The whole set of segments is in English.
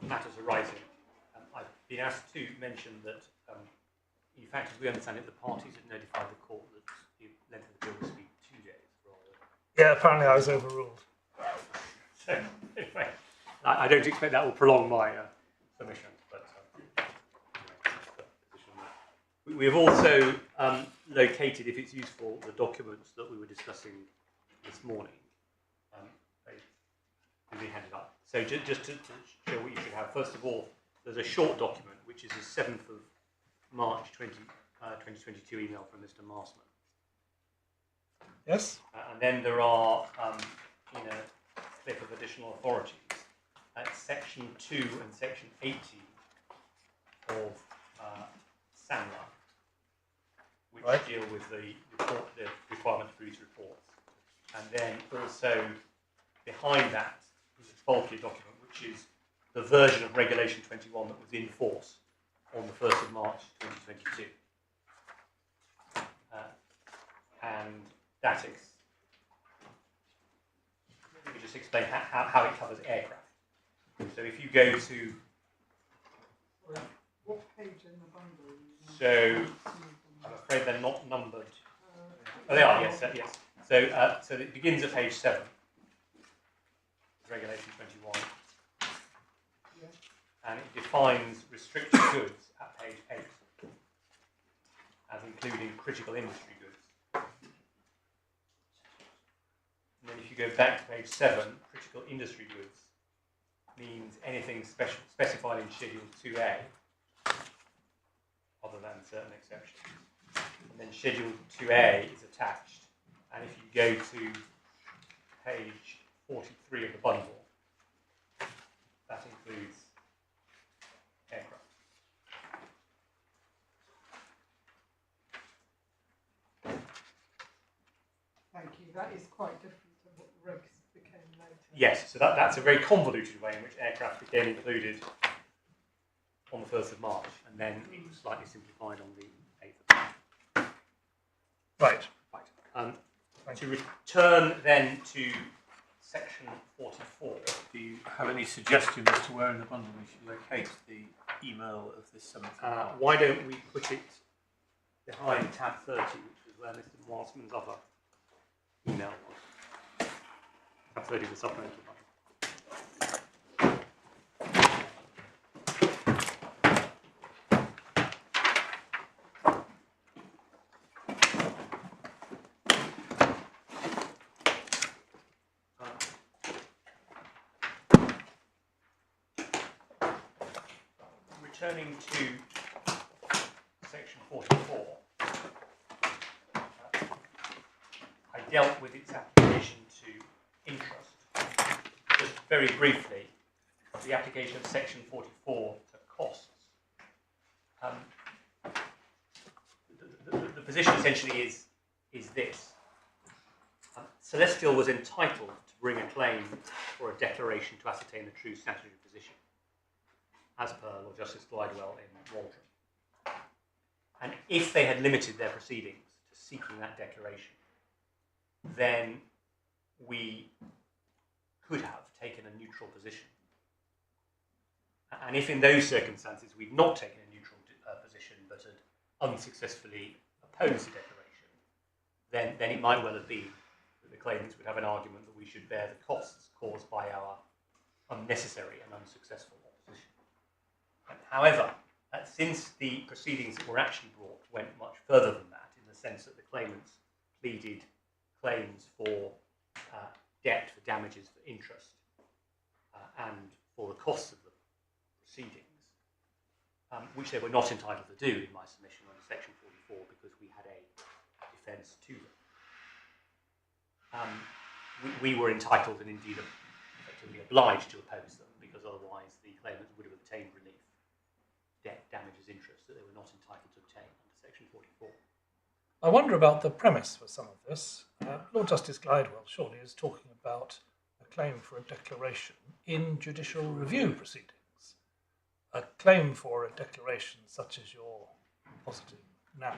matters arising. I've been asked to mention that, in fact, as we understand it, the parties have notified the court that the length of the bill was to be 2 days rather. Yeah, apparently I was overruled. So, anyway, I don't expect that will prolong my submission, but we have also located, if it's useful, the documents that we were discussing this morning. They've been handed up. So just to show what you should have, first of all, there's a short document, which is a 7th of March 2022 email from Mr. Marsman. Yes. And then there are, in a clip of additional authorities, Section 2 and Section 80 of SAMLA, which deal with the requirement for these reports. And then also behind that is a bulkier document, which is the version of Regulation 21 that was in force on the 1st of March 2022. And that let me just explain how it covers aircraft. So if you go to... What page in the bundle? So I'm afraid they're not numbered. Oh, they are, yes, yes. So it begins at page 7, Regulation 21. Yeah. And it defines restricted goods at page 8 as including critical industry goods. And then if you go back to page 7, critical industry goods means anything specified in Schedule 2A, other than certain exceptions. And then Schedule 2A is attached. And if you go to page 43 of the bundle, that includes aircraft. Thank you. That is quite different to what the regs became later. Yes, so that's a very convoluted way in which aircraft became included on the 1st of March, and then it was slightly simplified on the 8th of March. Right. To return then to section 44. Do you have any suggestions as to where in the bundle we should locate the email of this 7th of March? Why don't we put it behind tab 30, which is where Mr. Marsman's other email was. Tab 30 of the supplemental bundle. Returning to section 44, I dealt with its application to interest. Just very briefly, the application of section 44 to costs. The position essentially is this. Celestial was entitled to bring a claim for a declaration to ascertain the true statutory position, as per Lord Justice Glidewell in Waldron. And if they had limited their proceedings to seeking that declaration, then we could have taken a neutral position. And if in those circumstances we'd not taken a neutral position but had unsuccessfully opposed the declaration, then it might well have been that the claimants would have an argument that we should bear the costs caused by our unnecessary and unsuccessful opposition. However, since the proceedings that were actually brought went much further than that, in the sense that the claimants pleaded claims for debt, for damages, for interest, and for the costs of the proceedings, which they were not entitled to do in my submission under section 44 because we had a defence to them. We were entitled and indeed effectively obliged to oppose them because otherwise the claimants would have obtained relief, debt, damages, interest that they were not entitled to obtain under section 44. I wonder about the premise for some of this. Lord Justice Glidewell surely is talking about a claim for a declaration in judicial review proceedings. A claim for a declaration such as you're positing now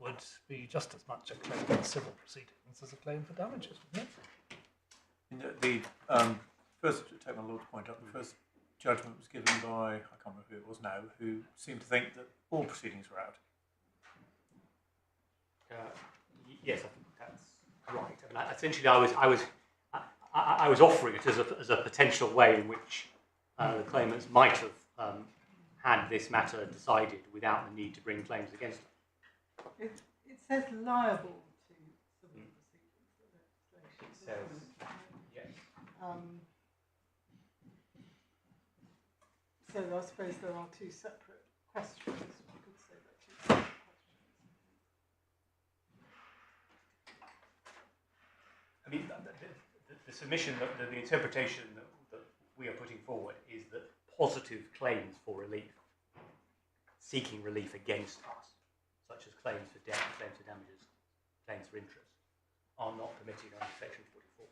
would be just as much a claim in civil proceedings as a claim for damages, wouldn't it? First, to take my Lord's point up, the first judgment was given by, I can't remember who it was now, who seemed to think that all proceedings were out. Yes, I think that's right. I mean, essentially, I was offering it as a potential way in which the claimants might have had this matter decided without the need to bring claims against them. It says liable to civil proceedings. It says, yes. So I suppose there are two separate questions. You could say that two separate questions. I mean, the submission, the interpretation that we are putting forward is that positive claims for relief, seeking relief against us, such as claims for debt, claims for damages, claims for interest, are not permitted under Section 44.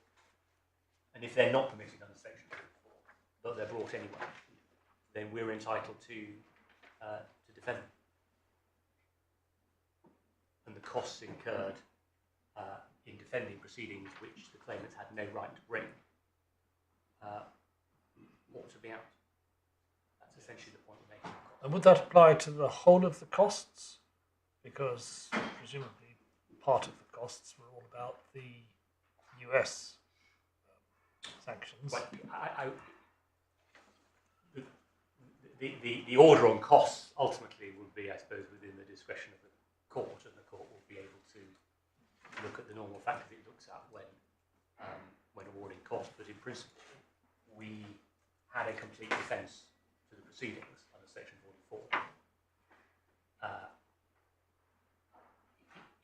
And if they're not permitted under Section 44, but they're brought anyway, then we're entitled to defend them. And the costs incurred in defending proceedings which the claimants had no right to bring ought to be out. That's essentially the point we're making. And would that apply to the whole of the costs? Because presumably part of the costs were all about the US sanctions. Right. The order on costs ultimately would be, I suppose, within the discretion of the court, and the court will be able to look at the normal factors it looks at when awarding costs. But in principle, we had a complete defence to the proceedings under Section 44.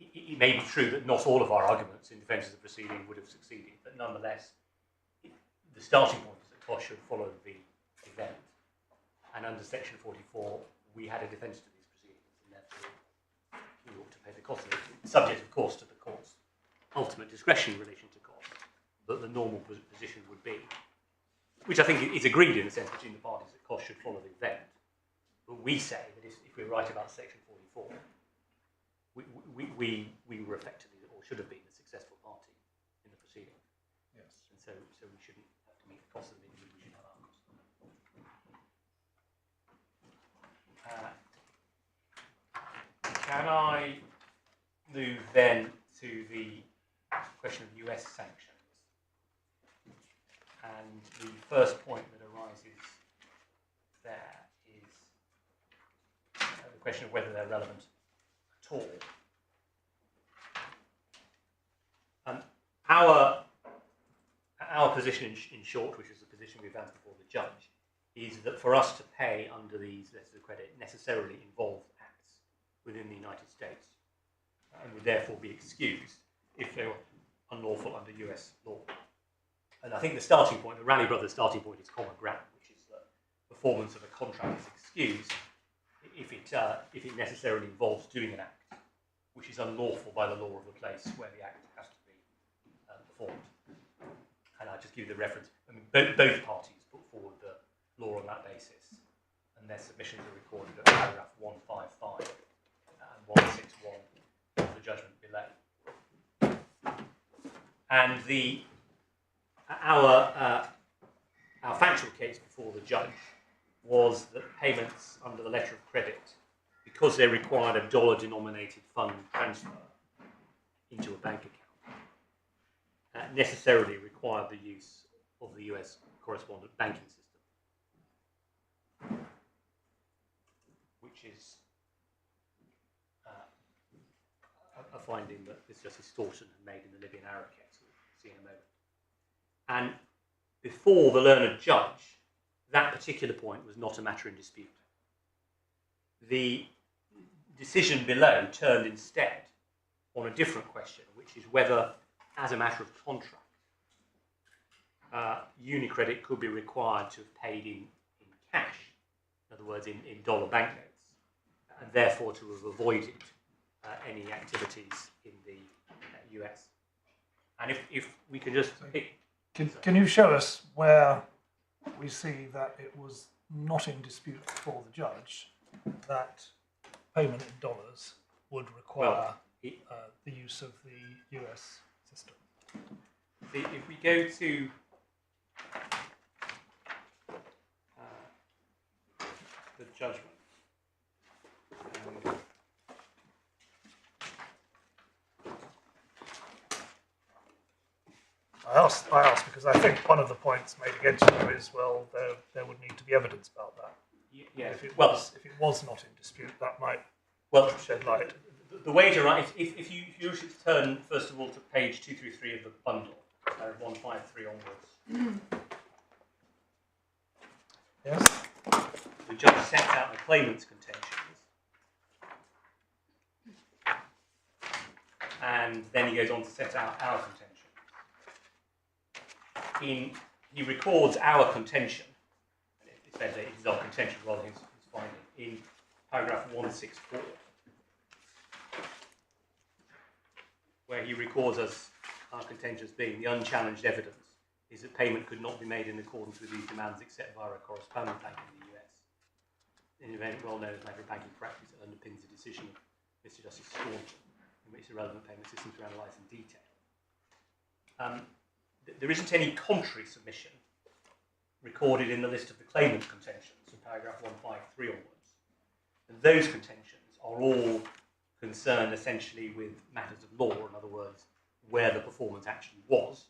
It may be true that not all of our arguments in defence of the proceeding would have succeeded, but nonetheless, the starting point is that costs should follow the event. And under Section 44, we had a defence to these proceedings, and therefore we ought to pay the cost of it, subject, of course, to the court's ultimate discretion in relation to costs. But the normal position would be, which I think is agreed in a sense between the parties, that costs should follow the event. But we say that if we're right about Section 44, we were effectively, or should have been, the successful party in the proceeding. Yes. And so we shouldn't have to meet the cost of the individual, we should have our cost. Can I move then to the question of US sanctions? And the first point that arises there is the question of whether they're relevant at all. Our position in short, which is the position we advanced before the judge, is that for us to pay under these letters of credit necessarily involves acts within the United States and would therefore be excused if they were unlawful under US law. And I think the starting point, the Raleigh Brothers starting point, is common ground, which is that performance of a contract is excused if it necessarily involves doing an act which is unlawful by the law of the place where the act has to be performed. And I'll just give you the reference. I mean, both parties put forward the law on that basis, and their submissions are recorded at paragraph 155 and 161 of the judgment below. And our factual case before the judge was that payments under the letter of credit, because they required a dollar-denominated fund transfer into a bank account, necessarily required the use of the US correspondent banking system, which is a finding that Mr Justice Thornton had made in the Libyan Arrow case, we'll see in a moment. And before the learned judge, that particular point was not a matter in dispute. The decision below turned instead on a different question, which is whether, as a matter of contract, UniCredit could be required to have paid in cash, in other words, in dollar banknotes, and therefore to have avoided any activities in the US. And if we can just pick... Can you show us where we see that it was not in dispute before the judge that payment in dollars would require the use of the US system? If we go to the judgment. And I asked because I think one of the points made against you is, well, there would need to be evidence about that. yeah, If it was not in dispute, that might shed light. The way to write, if you should turn first of all to page 233 of the bundle, 153 onwards. Yes. The judge sets out the claimant's contentions, and then he goes on to set out our contention. He records our contention, and it says that it is our contention rather than his finding, in paragraph 164, where he records as our contentions being the unchallenged evidence is that payment could not be made in accordance with these demands except via a correspondent bank in the US. An event well known as matter of banking practice that underpins the decision of Mr Justice Snowden, in which the relevant payment systems were analysed in detail. There isn't any contrary submission recorded in the list of the claimant contentions in paragraph 153 onwards. And those contentions are all concerned essentially with matters of law, in other words, where the performance actually was,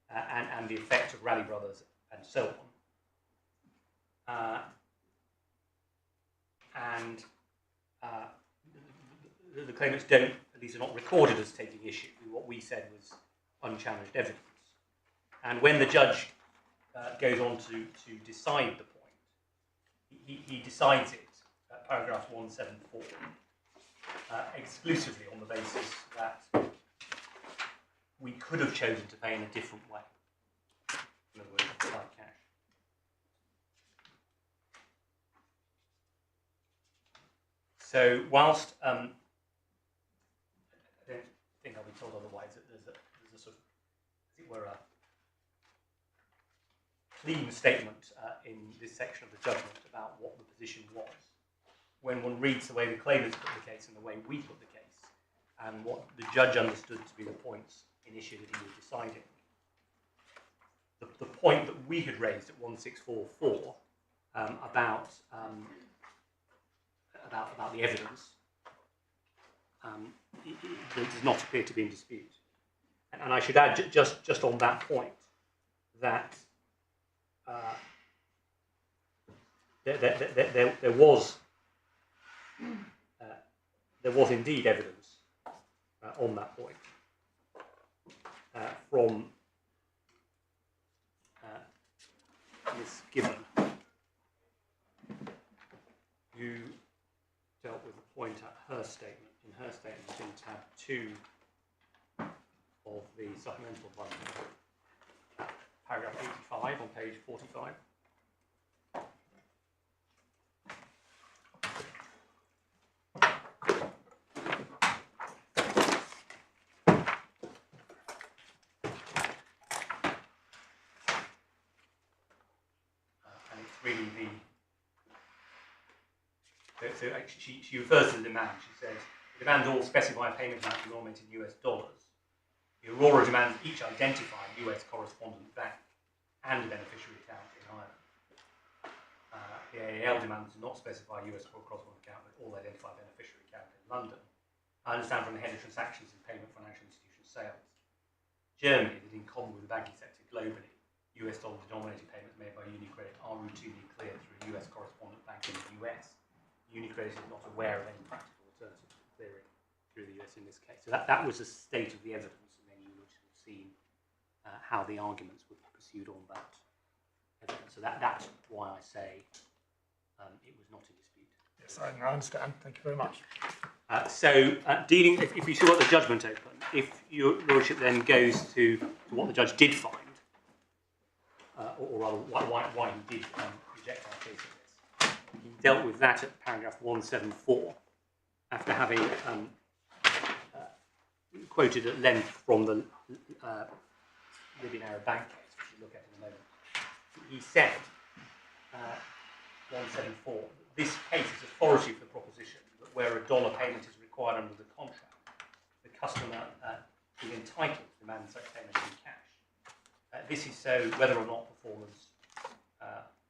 and the effect of Raleigh Brothers and so on. The claimants don't, at least are not recorded as taking issue with what we said was unchallenged evidence. And when the judge goes on to decide the point, he decides it at paragraph 174 exclusively on the basis that we could have chosen to pay in a different way. In other words, like cash. So whilst I don't think I'll be told otherwise, that there's a sort of, as it were, a clean statement in this section of the judgment about what the position was. When one reads the way the claimants put the case and the way we put the case, and what the judge understood to be the points in issue that he was deciding, the point that we had raised at 1644 about the evidence, it does not appear to be in dispute. And I should add, just on that point, that there was indeed evidence on that point from Miss Gibbon, who dealt with the point at her statement, in tab 2 of the supplemental bundle, paragraph 85 on page 45. And it's really so actually she refers to the demand. She says, the demands all specify payment amount denominated in US dollars. The Aurora demands each identify a US correspondent bank and a beneficiary account in Ireland. The AAL demands do not specify US correspondent account, but all identify a beneficiary account in London. I understand from the head of transactions in payment financial institution sales, Germany, that in common with the banking sector globally, US dollar denominated payments made by UniCredit are routinely cleared through a US correspondent bank in the US. UniCredit is not aware of any practical alternative to clearing through the US in this case. So that was the state of the evidence, and then you would have seen how the arguments were pursued on that evidence. So that's why I say it was not in dispute. Yes, I understand. Thank you very much. Dealing, if you still got the judgment open, if your lordship then goes to what the judge did find, or rather why he did reject our case of this, he dealt with that at paragraph 174, after having quoted at length from the Libyan Arab Bank case, which we'll look at in a moment. He said, 174, this case is authority for the proposition that where a dollar payment is required under the contract, the customer is entitled to demand such payment in cash. This is so whether or not performance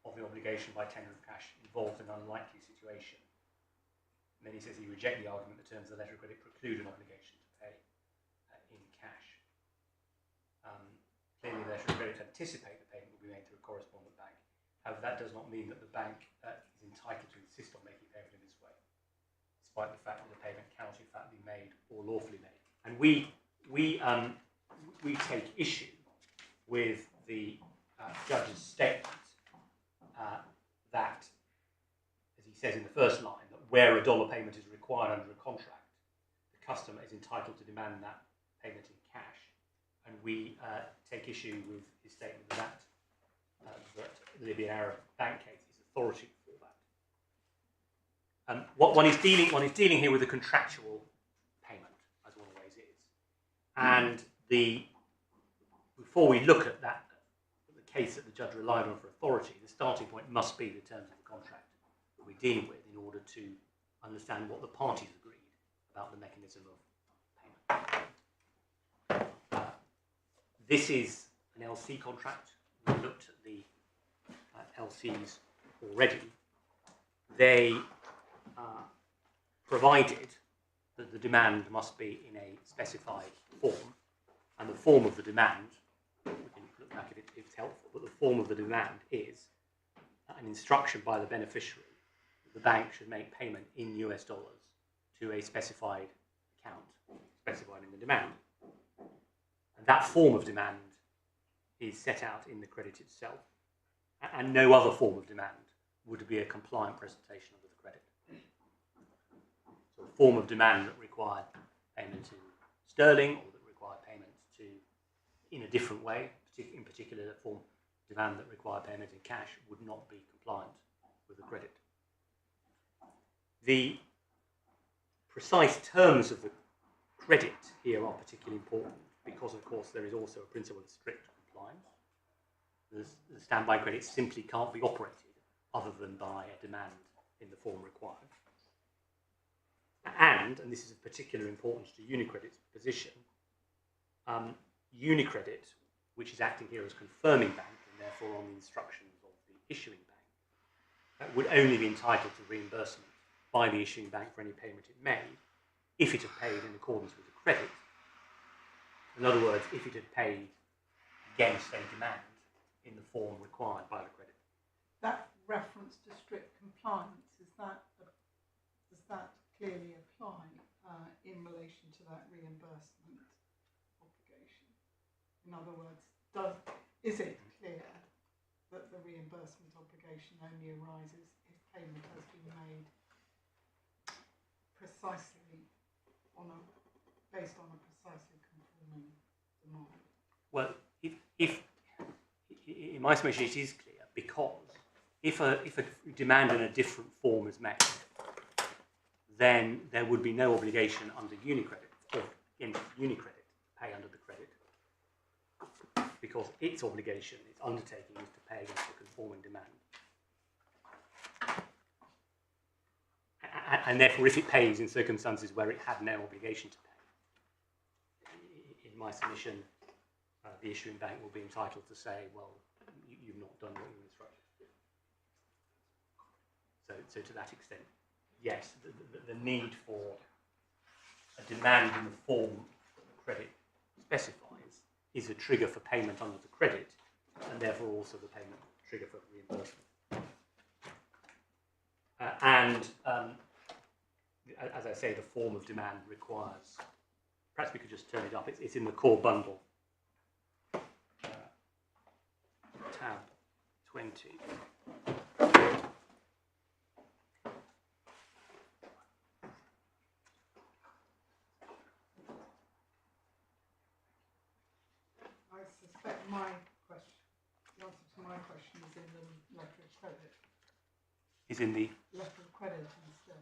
of the obligation by tender of cash involved an unlikely situation. And then he says he rejects the argument that terms of the letter of credit preclude an obligation to pay in cash. Clearly, the letter of credit anticipate the payment will be made through a correspondent bank. However, that does not mean that the bank is entitled to insist on making payment in this way, despite the fact that the payment cannot in fact be made or lawfully made. And we take issue with the judge's statement that, as he says in the first line, that where a dollar payment is required under a contract, the customer is entitled to demand that payment in cash. And we take issue with his statement that the Libyan Arab Bank case is authority for that. What one is dealing here with a contractual payment, as one always is. And before we look at that, the case that the judge relied on for authority, the starting point must be the terms of the contract that we're dealing with in order to understand what the parties agreed about the mechanism of payment. This is an LC contract. We looked at the LCs already. They provided that the demand must be in a specified form, and the form of the demand, we can look back if it's helpful, but the form of the demand is an instruction by the beneficiary that the bank should make payment in US dollars to a specified account specified in the demand. And that form of demand is set out in the credit itself, and no other form of demand would be a compliant presentation of the credit. So a form of demand that required payment in sterling or that required payment in a different way, in particular the form of demand that required payment in cash, would not be compliant with the credit. The precise terms of the credit here are particularly important because, of course, there is also a principle of strict compliance. The standby credit simply can't be operated other than by a demand in the form required. And this is of particular importance to UniCredit's position, UniCredit, which is acting here as confirming bank and therefore on the instructions of the issuing bank, would only be entitled to reimbursement by the issuing bank for any payment it made if it had paid in accordance with the credit. In other words, if it had paid against a demand in the form required by the credit. That reference to strict compliance, does that clearly apply in relation to that reimbursement obligation? In other words, is it clear that the reimbursement obligation only arises if payment has been made precisely based on a precisely conforming demand? Well, if in my estimation it is clear, because if a demand in a different form is made, then there would be no obligation under UniCredit or against UniCredit to pay under the credit, because its obligation, its undertaking, is to pay against the conforming demand. And therefore, if it pays in circumstances where it had no obligation to pay, in my submission, the issuing bank will be entitled to say, well, you've not done what you were instructed to do. So to that extent, yes, the need for a demand in the form that the credit specifies is a trigger for payment under the credit, and therefore also the payment trigger for reimbursement. As I say, the form of demand requires, perhaps we could just turn it up, it's in the core bundle, tab 20. I suspect the answer to my question is in the letter of credit. Is in the letter of credit instead.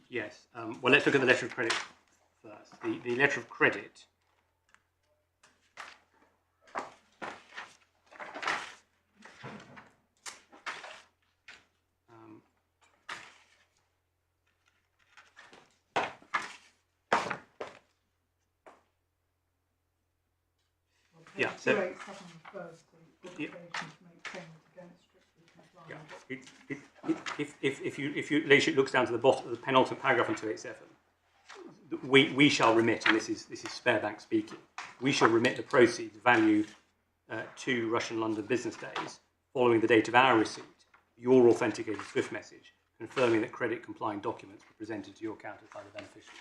Yes. Well, let's look at the letter of credit first. The letter of credit yeah. So 287 refers to the obligation to make payment against strictly compliant. yeah, if you Ladyship looks down to the bottom of the penultimate paragraph in 287, we shall remit, and this is Sparebank speaking, we shall remit the proceeds valued 2 Russian London business days following the date of our receipt, your authenticated SWIFT message confirming that credit complying documents were presented to your accountants by the beneficiary.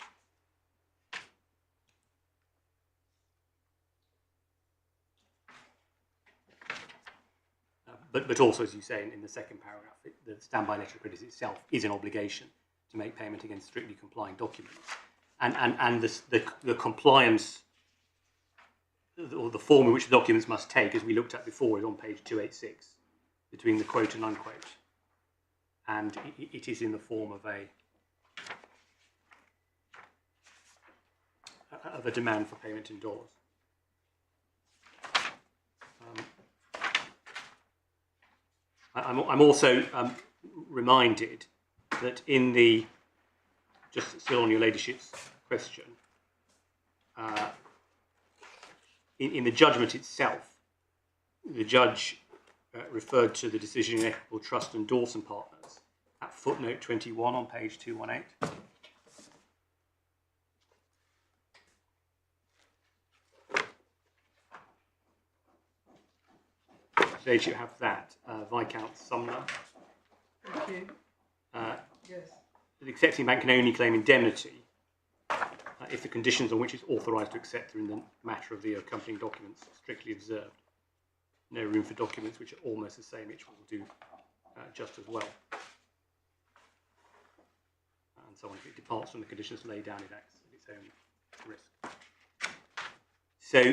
But also, as you say in the second paragraph, the standby letter of credit itself is an obligation to make payment against strictly complying documents. And the compliance, or the form in which the documents must take, as we looked at before, is on page 286, between the quote and unquote. And it is in the form of a demand for payment in dollars. I'm also reminded that in the, just still on your Ladyship's question, in the judgment itself, the judge referred to the decision in Equitable Trust and Dawson Partners at footnote 21 on page 218. Today you have that, Viscount Sumner. Thank you. Yes. The accepting bank can only claim indemnity if the conditions on which it's authorised to accept are in the matter of the accompanying documents strictly observed. No room for documents which are almost the same, which will do just as well. And so on, if it departs from the conditions laid down, it acts at its own risk.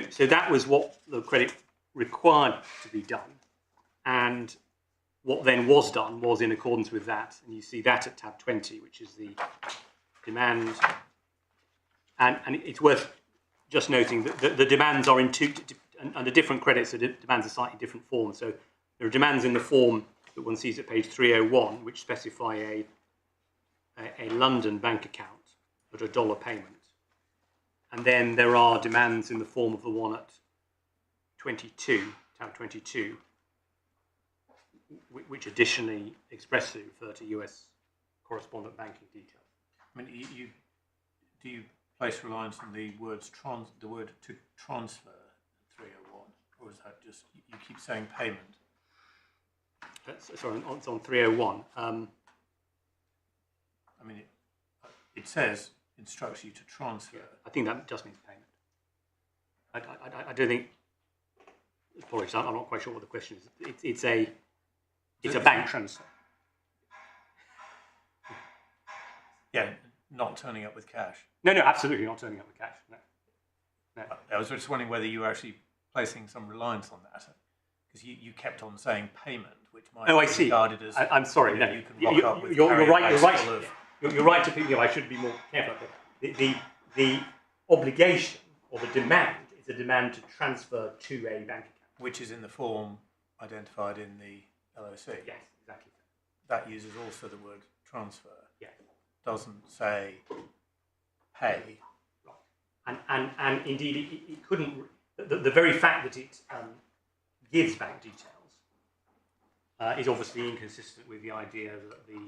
So that was what the credit required to be done, and what then was done was in accordance with that, and you see that at tab 20, which is the demand, and it's worth just noting that the demands are in two, under different credits, the demands are slightly different forms. So there are demands in the form that one sees at page 301, which specify a London bank account at $1 payment, and then there are demands in the form of the one at 22, tab 22, which additionally expressly refer to US correspondent banking details. I mean, do you place reliance on the words the word to transfer 301, or is that just you keep saying payment? Sorry, it's on 301. I mean, it says instructs you to transfer. Yeah, I think that just means payment. I don't think. Apologies, I'm not quite sure what the question is. It's a bank transfer. Yeah, not turning up with cash. No, absolutely not turning up with cash. No. I was just wondering whether you were actually placing some reliance on that, because you kept on saying payment, which might be regarded as. I'm sorry. No, you can rock up with you're right. You're right. Full of, You're right to think. I should be more careful. The obligation or the demand is a demand to transfer to a bank account, which is in the form identified in the LOC. Yes, exactly. That uses also the word transfer. Yes. Doesn't say pay. Right. And indeed, it couldn't. The very fact that it gives bank details is obviously inconsistent with the idea that the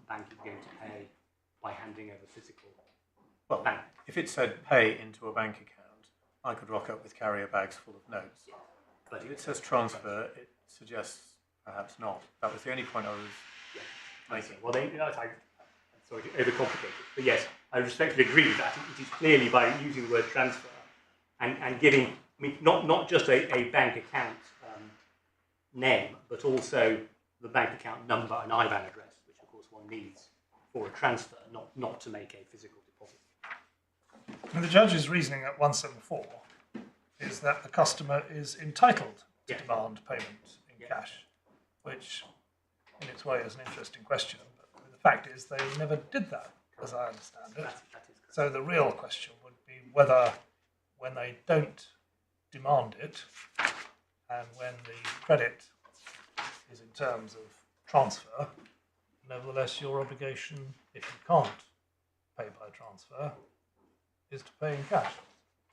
bank is going to pay by handing over physical. Well, bank. If it said pay into a bank account, I could rock up with carrier bags full of notes. Yeah. But if it says transfer, it suggests perhaps not. That was the only point I was making. Well, I'm sorry to overcomplicate it, but yes, I respectfully agree with that. It is clearly by using the word transfer and giving, I mean, not just a bank account name, but also the bank account number and IBAN address, which of course one needs for a transfer, not to make a physical deposit. And the judge's reasoning at 174 is that the customer is entitled to demand payment in cash, which in its way is an interesting question. But the fact is they never did that, as I understand it. That is So the real question would be whether when they don't demand it and when the credit is in terms of transfer, nevertheless your obligation, if you can't pay by transfer, is to pay in cash.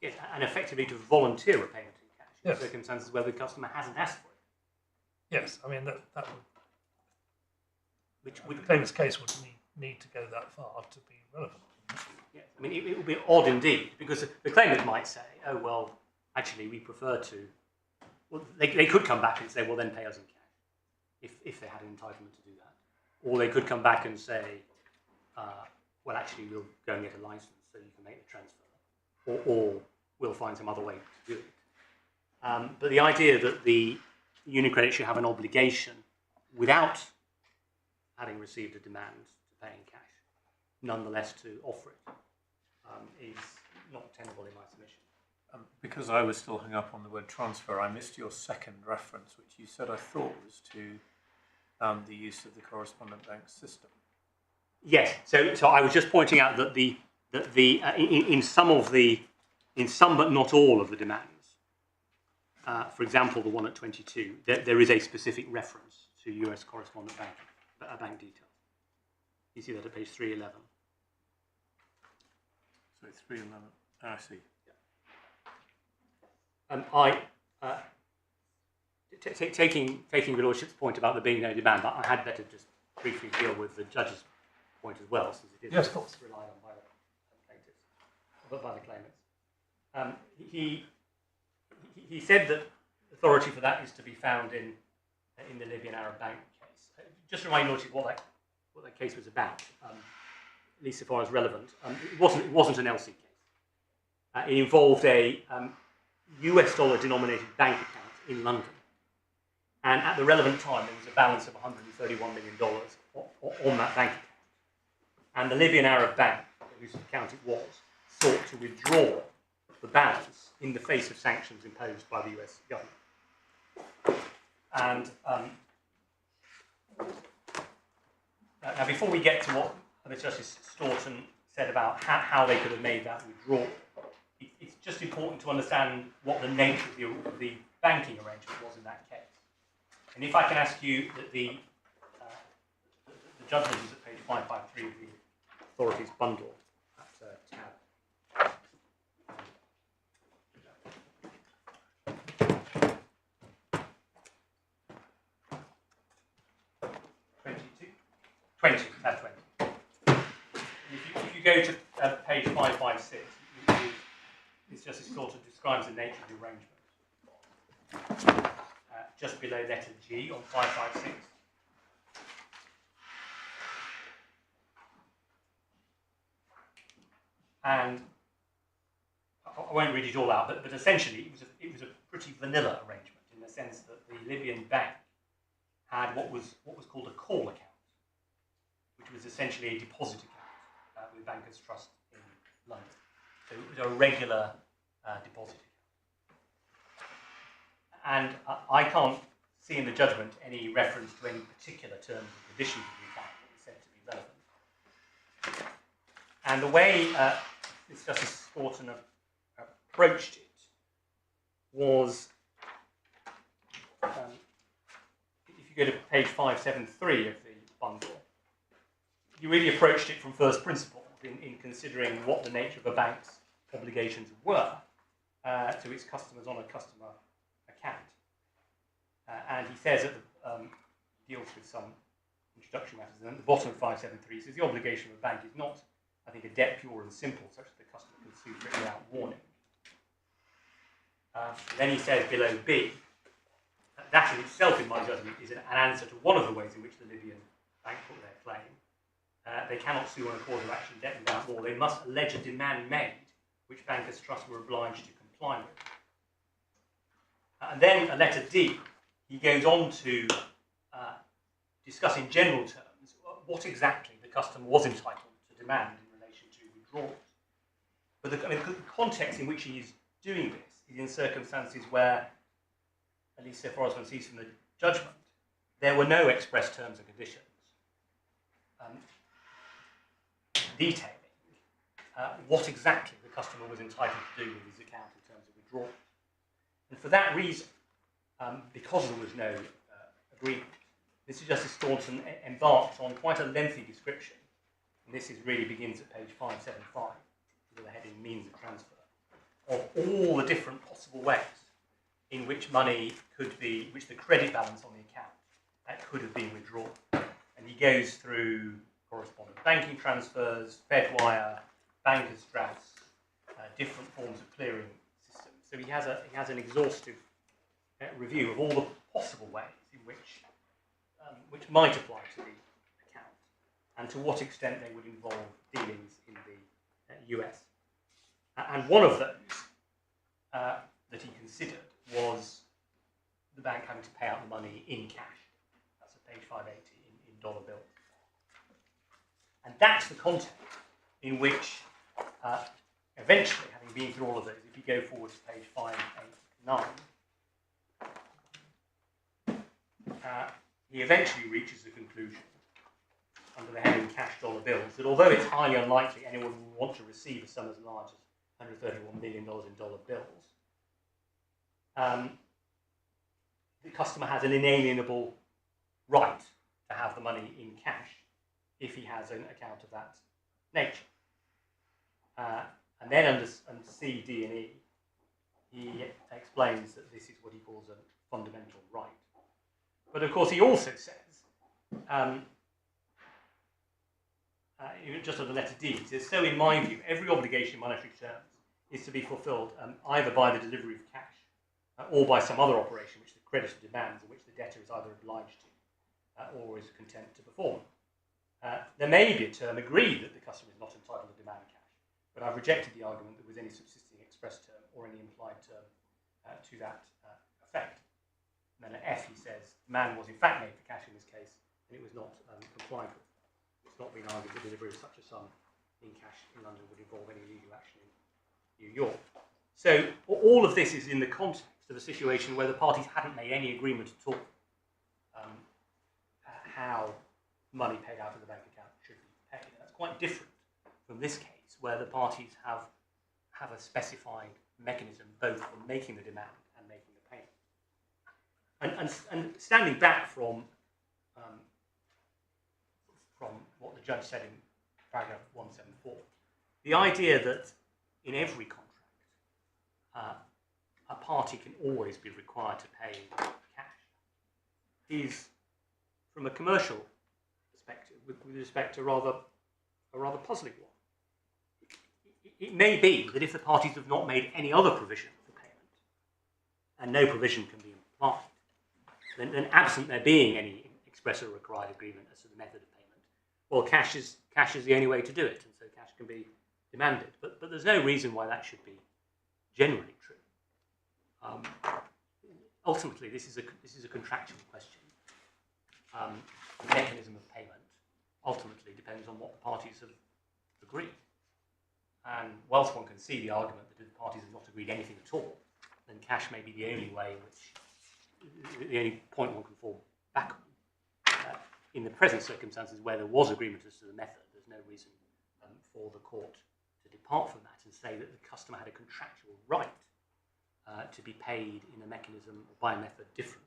Yes, and effectively to volunteer a payment in cash in Yes. circumstances where the customer hasn't asked for it. Yes, I mean that The claimant's case would need to go that far to be relevant. Yes. I mean, it would be odd indeed, because the claimant might say, oh, well, actually, we prefer to... Well, they could come back and say, well, then pay us in cash, if they had an entitlement to do that. Or they could come back and say, well, actually, we'll go and get a license so you can make the transfer. Or we'll find some other way to do it. But the idea that the UniCredit should have an obligation without having received a demand to pay in cash, nonetheless to offer it, is not tenable in my submission. Because I was still hung up on the word transfer, I missed your second reference, which you said I thought was to the use of the correspondent bank system. Yes, so I was just pointing out that in some but not all of the demands, for example, the one at 22, there is a specific reference to US correspondent bank details. You see that at page 311. So 311. Oh, I see. Taking your Lordship's point about there being no demand, I had better just briefly deal with the judge's point as well, since it is yes, of course, relied on by the plaintiffs, by the claimants. He said that authority for that is to be found in the Libyan Arab Bank case. Just to remind your Lordship what that case was about, at least so far as relevant. It wasn't an LC case. It involved a US dollar denominated bank account in London. And at the relevant time, there was a balance of $131 million on that bank account. And the Libyan Arab Bank, whose account it was, sought to withdraw the balance in the face of sanctions imposed by the US government. And now, before we get to what Mr. Justice Staunton said about how they could have made that withdrawal, it's just important to understand what the nature of the banking arrangement was in that case. And if I can ask you that the judgment is at page 553 of the authorities bundle at tab 20, tab 20. If you go to page 556, it's just sort of describes the nature of the arrangement. Just below letter G on 556. And I won't read it all out, but essentially it was a pretty vanilla arrangement in the sense that the Libyan bank had what was called a call account, which was essentially a deposit account with Bankers Trust in London. So it was a regular deposit account. And I can't see in the judgment any reference to any particular terms and conditions of the account that is said to be relevant. And the way Mr. Justice Staunton approached it was, if you go to page 573 of the bundle, he really approached it from first principles in considering what the nature of a bank's obligations were to its customers on a customer account. And he says that deals with some introductory matters, and at the bottom of 573 he says the obligation of a bank is not, I think, a debt pure and simple such that the customer can sue for it without warning. Then he says below B, that in itself, in my judgment, is an answer to one of the ways in which the Libyan bank put their claim. They cannot sue on a cause of action debt without law. They must allege a demand made, which Bankers Trust were obliged to comply with. And then at letter D, he goes on to discuss in general terms what exactly the customer was entitled to demand in relation to withdrawals. But the context in which he is doing this is in circumstances where, at least so far as one sees from the judgment, there were no express terms and conditions detailing what exactly the customer was entitled to do with his account in terms of withdrawal. And for that reason, because there was no agreement, Mr. Justice Staunton embarked on quite a lengthy description, and this really begins at page 575, with the heading Means of Transfer, of all the different possible ways in which money could be, which the credit balance on the account could have been withdrawn. And And he goes through correspondent banking transfers, Fedwire, bankers' drafts, different forms of clearing systems. So he has an exhaustive review of all the possible ways in which might apply to the account, and to what extent they would involve dealings in the US. And one of those that he considered was the bank having to pay out the money in cash. That's at page 580 in dollar bills. And that's the context in which, eventually, having been through all of those, if you go forward to page 589, he eventually reaches the conclusion, under the heading cash dollar bills, that although it's highly unlikely anyone will want to receive a sum as large as $131 million in dollar bills, the customer has an inalienable right to have the money in cash if he has an account of that nature. And then under C, D, and E, he explains that this is what he calls a fundamental right. But of course, he also says, just on the letter D, he says, so in my view, every obligation in monetary terms is to be fulfilled either by the delivery of cash or by some other operation which the creditor demands and which the debtor is either obliged to or is content to perform. There may be a term agreed that the customer is not entitled to demand cash, but I've rejected the argument that there was any subsisting express term or any implied term to that effect. And then at F he says, man was in fact made for cash in this case, and it was not complied with. It's not been argued that delivery of such a sum in cash in London would involve any legal action in New York. So all of this is in the context of a situation where the parties hadn't made any agreement at all how money paid out of the bank account should be paid. And that's quite different from this case, where the parties have a specified mechanism both for making the demand and making the payment. And standing back from what the judge said in paragraph 174, the idea that in every contract a party can always be required to pay cash is, from a commercial perspective, with respect to a rather puzzling one. It may be that if the parties have not made any other provision for payment, and no provision can be implied, then absent there being any express or required agreement as to the method of payment, well, cash is the only way to do it, and so cash can be demanded. But there's no reason why that should be generally true. Ultimately, this is a contractual question. The mechanism of payment ultimately depends on what the parties have agreed. And whilst one can see the argument that if the parties have not agreed anything at all, then cash may be the only way in which, the only point one can fall back on. In the present circumstances where there was agreement as to the method, there's no reason for the court to depart from that and say that the customer had a contractual right to be paid in a mechanism or by a method different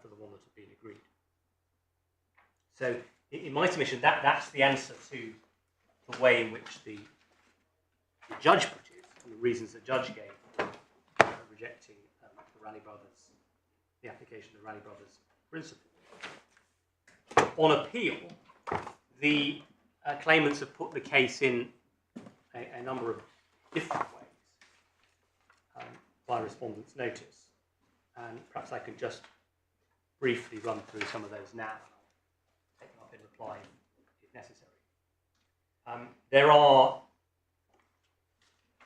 from the one that had been agreed. So, in my submission, that's the answer to the way in which the judge put it, and the reasons the judge gave for rejecting the application of the Raleigh Brothers principle. On appeal, the claimants have put the case in a number of different ways by respondent's notice, and perhaps I can just briefly run through some of those now. Take them up in reply if necessary. There are,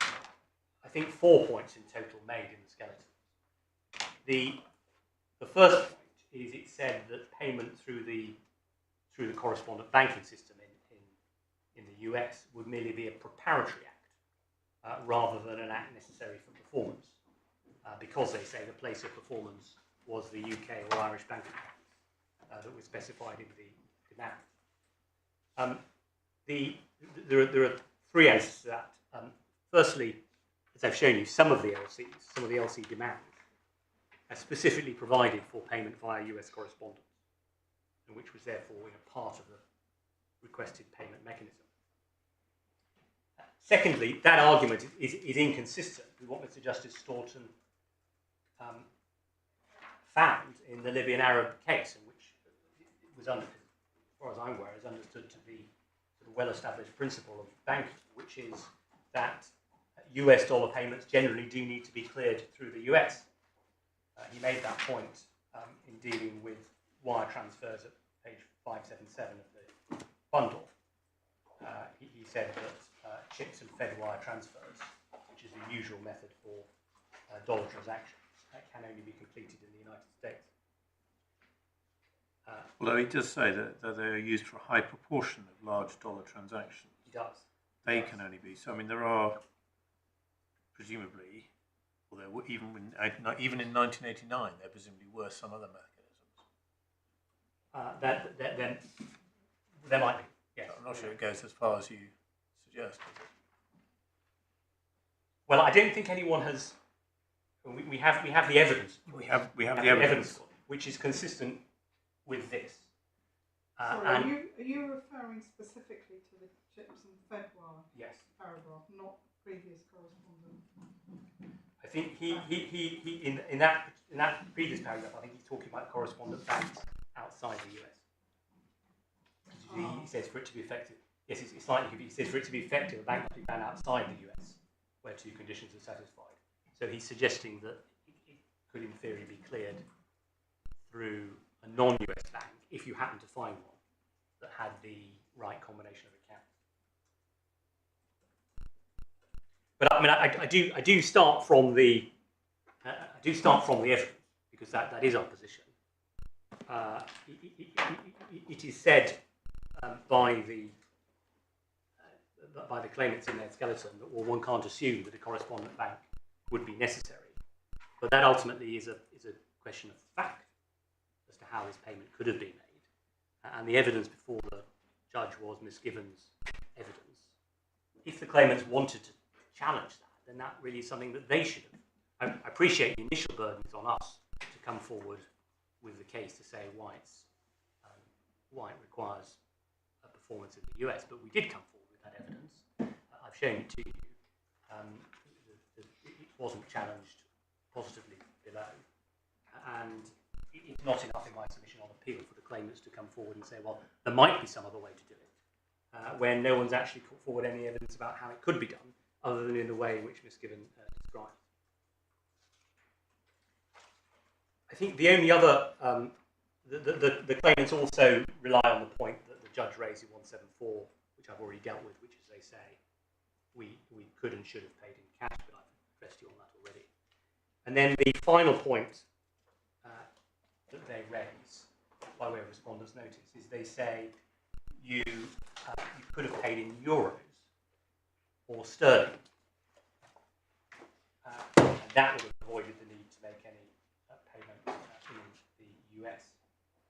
I think, 4 points in total made in the skeleton. The first point is it said that payment through the correspondent banking system in the US would merely be a preparatory act rather than an act necessary for performance, because they say the place of performance was the UK or Irish bank account that was specified in the demand. There are three answers to that. Firstly, as I've shown you, some of the LC demands are specifically provided for payment via US correspondence, and which was therefore a part of the requested payment mechanism. Secondly, that argument is inconsistent with what Mr. Justice Staunton found in the Libyan Arab case, in which it was under, far as I'm aware, is understood to be sort of well-established principle of banking, which is that US dollar payments generally do need to be cleared through the US. He made that point in dealing with wire transfers at page 577 of the bundle. He said that chips and Fed wire transfers, which is the usual method for dollar transactions, can only be completed in the United States. Although he does say that they are used for a high proportion of large dollar transactions. He does. They can only be. So, I mean, there are, presumably, although even in 1989, there presumably were some other mechanisms. There might be, yes. I'm not sure it goes as far as you suggest. Well, I don't think anyone has. We have the evidence. We have the evidence, which is consistent with this. Sorry, and are you referring specifically to the chips and Fed wire yes, paragraph, not previous correspondence? I think he in that previous paragraph, I think he's talking about correspondent banks outside the US. He says for it to be effective. Yes, it's likely he says for it to be effective, a bank must be banned outside the US, where two conditions are satisfied. So he's suggesting that it could, in theory, be cleared through a non-US bank if you happen to find one that had the right combination of accounts. But I mean, I do start from the evidence, because that is our position. It is said by the claimants in their skeleton that, well, one can't assume that a correspondent bank would be necessary, but that ultimately is a question of fact as to how this payment could have been made, and the evidence before the judge was Miss Gibbons' evidence. If the claimants wanted to challenge that, then that really is something that they should have. I appreciate the initial burden is on us to come forward with the case to say why it requires a performance in the US, but we did come forward with that evidence. I've shown it to you. It wasn't challenged positively below, and it's not enough in my submission on appeal for the claimants to come forward and say, well, there might be some other way to do it, when no one's actually put forward any evidence about how it could be done, other than in the way in which Ms. Gibbon described. I think the only other, the claimants also rely on the point that the judge raised in 174, which I've already dealt with, which is they say we could and should have paid in cash, but I've addressed you on that already. And then the final point that they raise by way of respondents' notice is they say you could have paid in euros or sterling. And that would have avoided the need to make any payment in the US.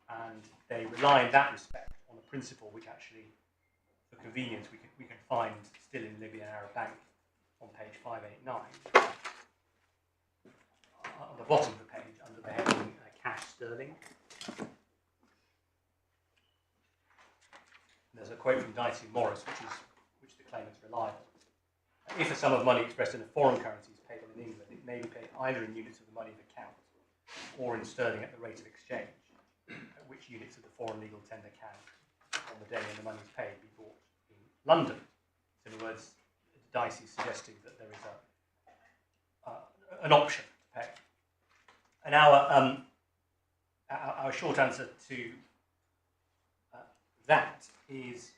And they rely in that respect on a principle which actually, for convenience, we can find still in Libyan Arab Bank on page 589. On the bottom of the page, under the heading cash sterling. There's a quote from Dicey Morris, which the claimants rely on. If a sum of money expressed in a foreign currency is payable in England, it may be paid either in units of the money of account or in sterling at the rate of exchange, at which units of the foreign legal tender can, on the day when the money is paid, be bought in London. So in other words, Dicey is suggesting that there is an option to pay. And our short answer to that is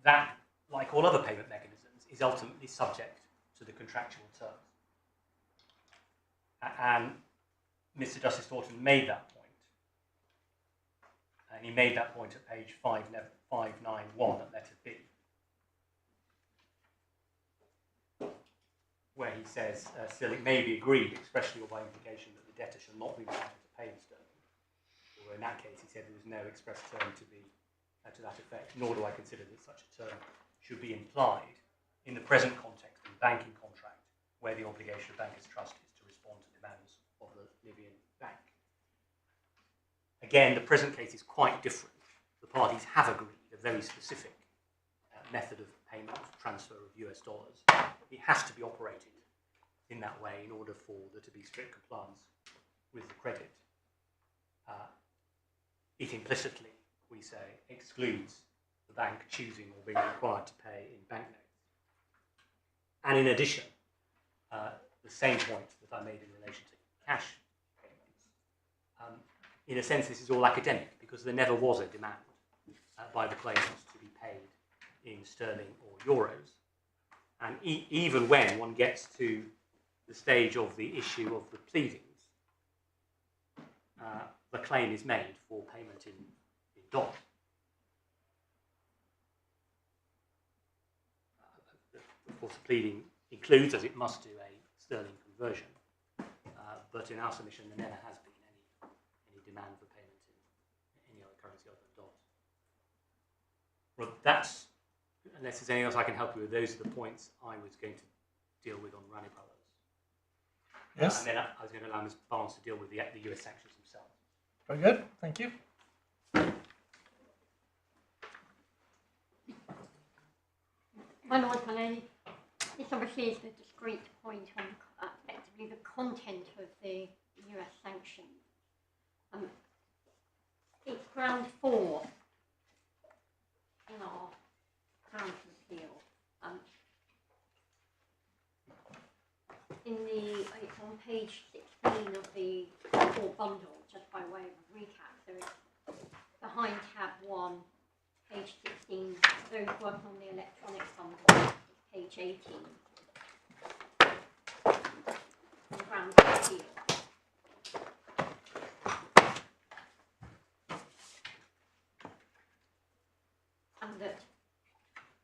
that, like all other payment mechanisms, is ultimately subject to the contractual terms. And Mr. Justice Thornton made that point. And he made that point at page 591 at letter B, where he says, still it may be agreed, expressly or by implication, that the debtor shall not be entitled to pay in sterling. Or in that case, he said there was no express term to that effect, nor do I consider that such a term should be implied in the present context of the banking contract, where the obligation of bankers' trust is to respond to demands of the Libyan bank. Again, the present case is quite different. The parties have agreed a very specific method of payment, transfer of US dollars. It has to be operated in that way in order for there to be strict compliance with the credit. It implicitly we say, excludes the bank choosing or being required to pay in banknotes. And in addition, the same point that I made in relation to cash payments, in a sense this is all academic because there never was a demand by the claimants to be paid in sterling or euros. And even when one gets to the stage of the issue of the pleadings, the claim is made for payment in dollars. Of course, the pleading includes, as it must do, a sterling conversion, but in our submission there never has been any demand for payment in any other currency other than dollars. Well, that's, unless there's anything else I can help you with, those are the points I was going to deal with on Rani Brothers. Yes. And then I was going to allow Ms. Barnes to deal with the US sanctions themselves. Very good. Thank you. My Lord, my Lady, this obviously is the discrete point on effectively the content of the US sanctions. It's ground 4 in our ground of appeal. It's on page 16 of the core bundle, just by way of a recap. So it's behind tab 1, page 16. Those working on the electronic bundle, page 18. The ground of appeal. And that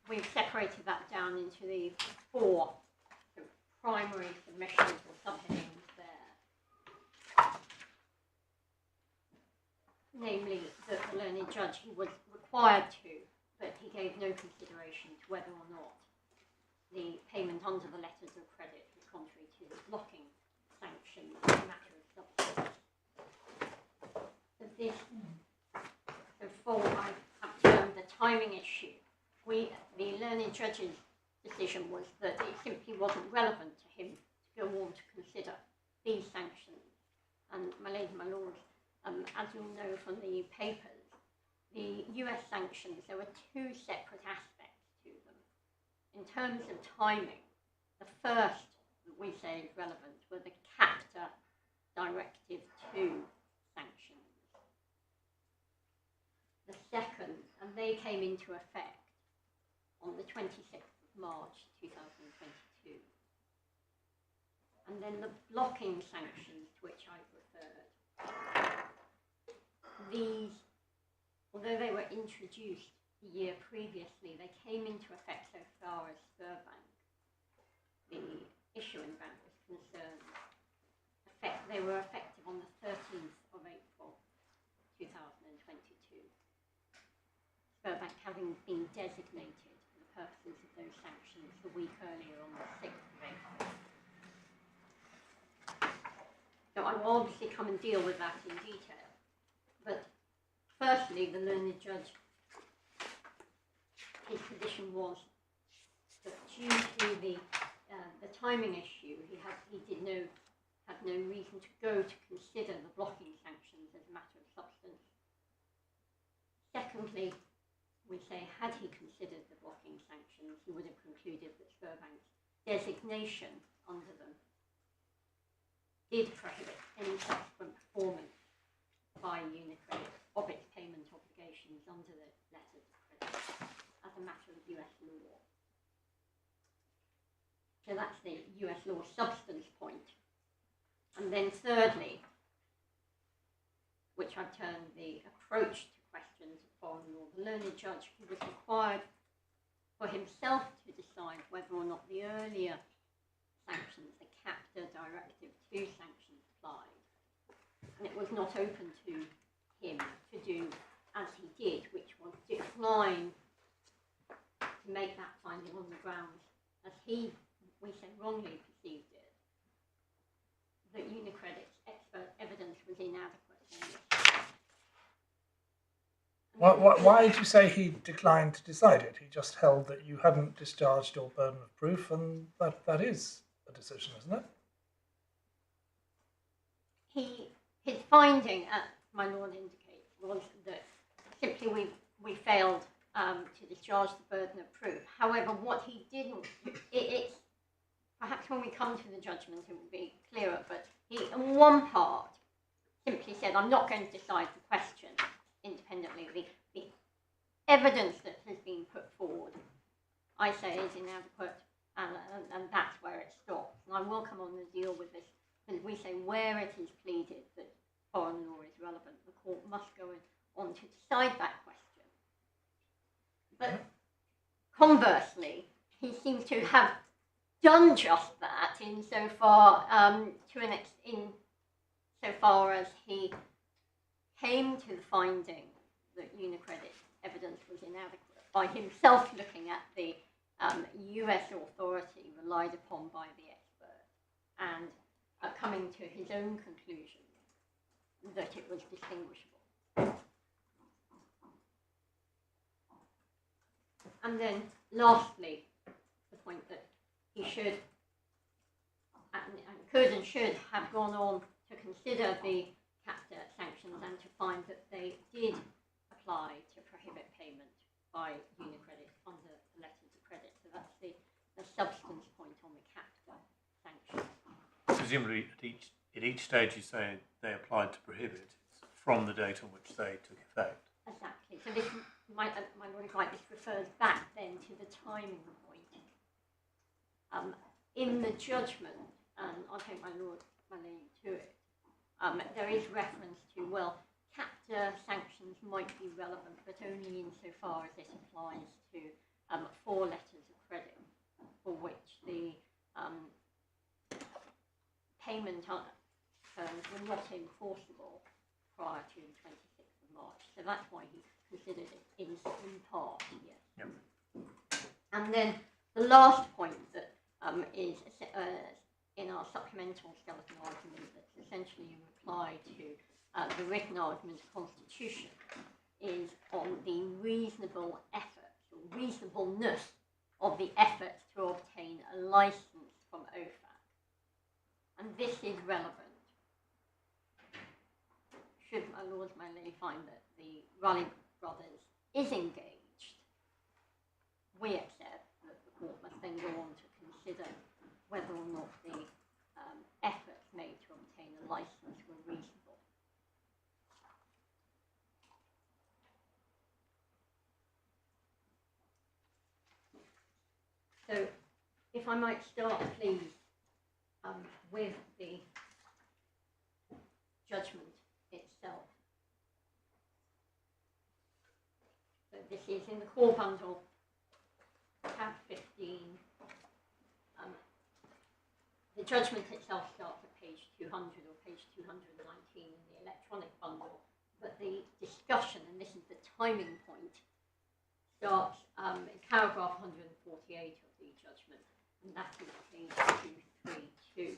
we've separated that down into the 4 primary submissions or subheadings there. Namely, that the learned judge he was required to, but he gave no consideration to whether or not the payment under the letters of credit was contrary to the blocking sanction as a matter of substance. So this, so for I have termed the timing issue, the learned judge's decision was that it simply wasn't relevant to him to go on to consider these sanctions. And my lady, my lord, as you'll know from the papers, the US sanctions, there were 2 separate aspects to them. In terms of timing, the first that we say is relevant were the CAPTA Directive 2 sanctions. The second, and they came into effect on the 26th of March 2022. And then the blocking sanctions to which I've referred, these, although they were introduced the year previously, they came into effect so far as Sberbank, the issuing bank, was concerned. They were effective on the 13th of April 2022. Sberbank having been designated for the purposes of those sanctions a week earlier on the 6th of April. So I will obviously come and deal with that in detail. But firstly, the learned judge, his position was that due to the timing issue, he had no reason to go to consider the blocking sanctions as a matter of substance. Secondly, we say, had he considered the blocking sanctions, he would have concluded that Sberbank's designation under them did prohibit any subsequent performance by UniCredit of its payment obligations under the letters of credit as a matter of US law. So that's the US law substance point. And then thirdly, which I've termed the approach to questions of foreign law, the learned judge who was required for himself to decide whether or not the earlier sanctions, the CAPTA Directive 2 sanctions, applied. And it was not open to him to do as he did, which was decline to make that finding on the grounds, as he, we say, wrongly perceived it, that UniCredit's expert evidence was inadequate on this. Why did you say he declined to decide it? He just held that you hadn't discharged your burden of proof, and that is a decision, isn't it? His finding, as my lord indicates, was that simply we failed to discharge the burden of proof. However, what he didn't, it's perhaps when we come to the judgment it will be clearer, but he, in one part, simply said, I'm not going to decide the question independently. The evidence that has been put forward, I say, is inadequate, and that's where it stops. And I will come on and deal with this, and we say where it is pleaded that foreign law is relevant, the court must go on to decide that question. But conversely, he seems to have done just that insofar insofar as he came to the finding that UniCredit evidence was inadequate by himself looking at the US authority relied upon by the expert and coming to his own conclusion that it was distinguishable. And then lastly, the point that he should and could and should have gone on to consider the captor sanctions and to find that they did apply to prohibit payment by UniCredit under the letters of credit. So that's the substance point on the captor sanction. Presumably at each stage you say they applied to prohibit, it's from the date on which they took effect. Exactly. So this, my Lord is right, this refers back then to the timing point. In the judgment, I'll take my name to it, there is reference to, well, captor sanctions might be relevant, but only insofar as it applies to 4 letters of credit for which the payment terms were not enforceable prior to the 26th of March. So that's why he considered it in part, yes. Yep. And then the last point that is in our supplemental skeleton argument that's essentially in reply to the written argument of constitution is on the reasonable efforts or reasonableness of the efforts to obtain a license from OFAC. And this is relevant. Should my Lord Manley find that the Raleigh brothers is engaged, we accept that the court must then go on to consider whether or not the efforts made to obtain a license were reasonable. So, if I might start, please, with the judgment itself. So this is in the core bundle, tab 15. The judgment itself starts at page 200 or page 219 in the electronic bundle, but the discussion, and this is the timing point, starts in paragraph 148 of the judgment, and that is page 232,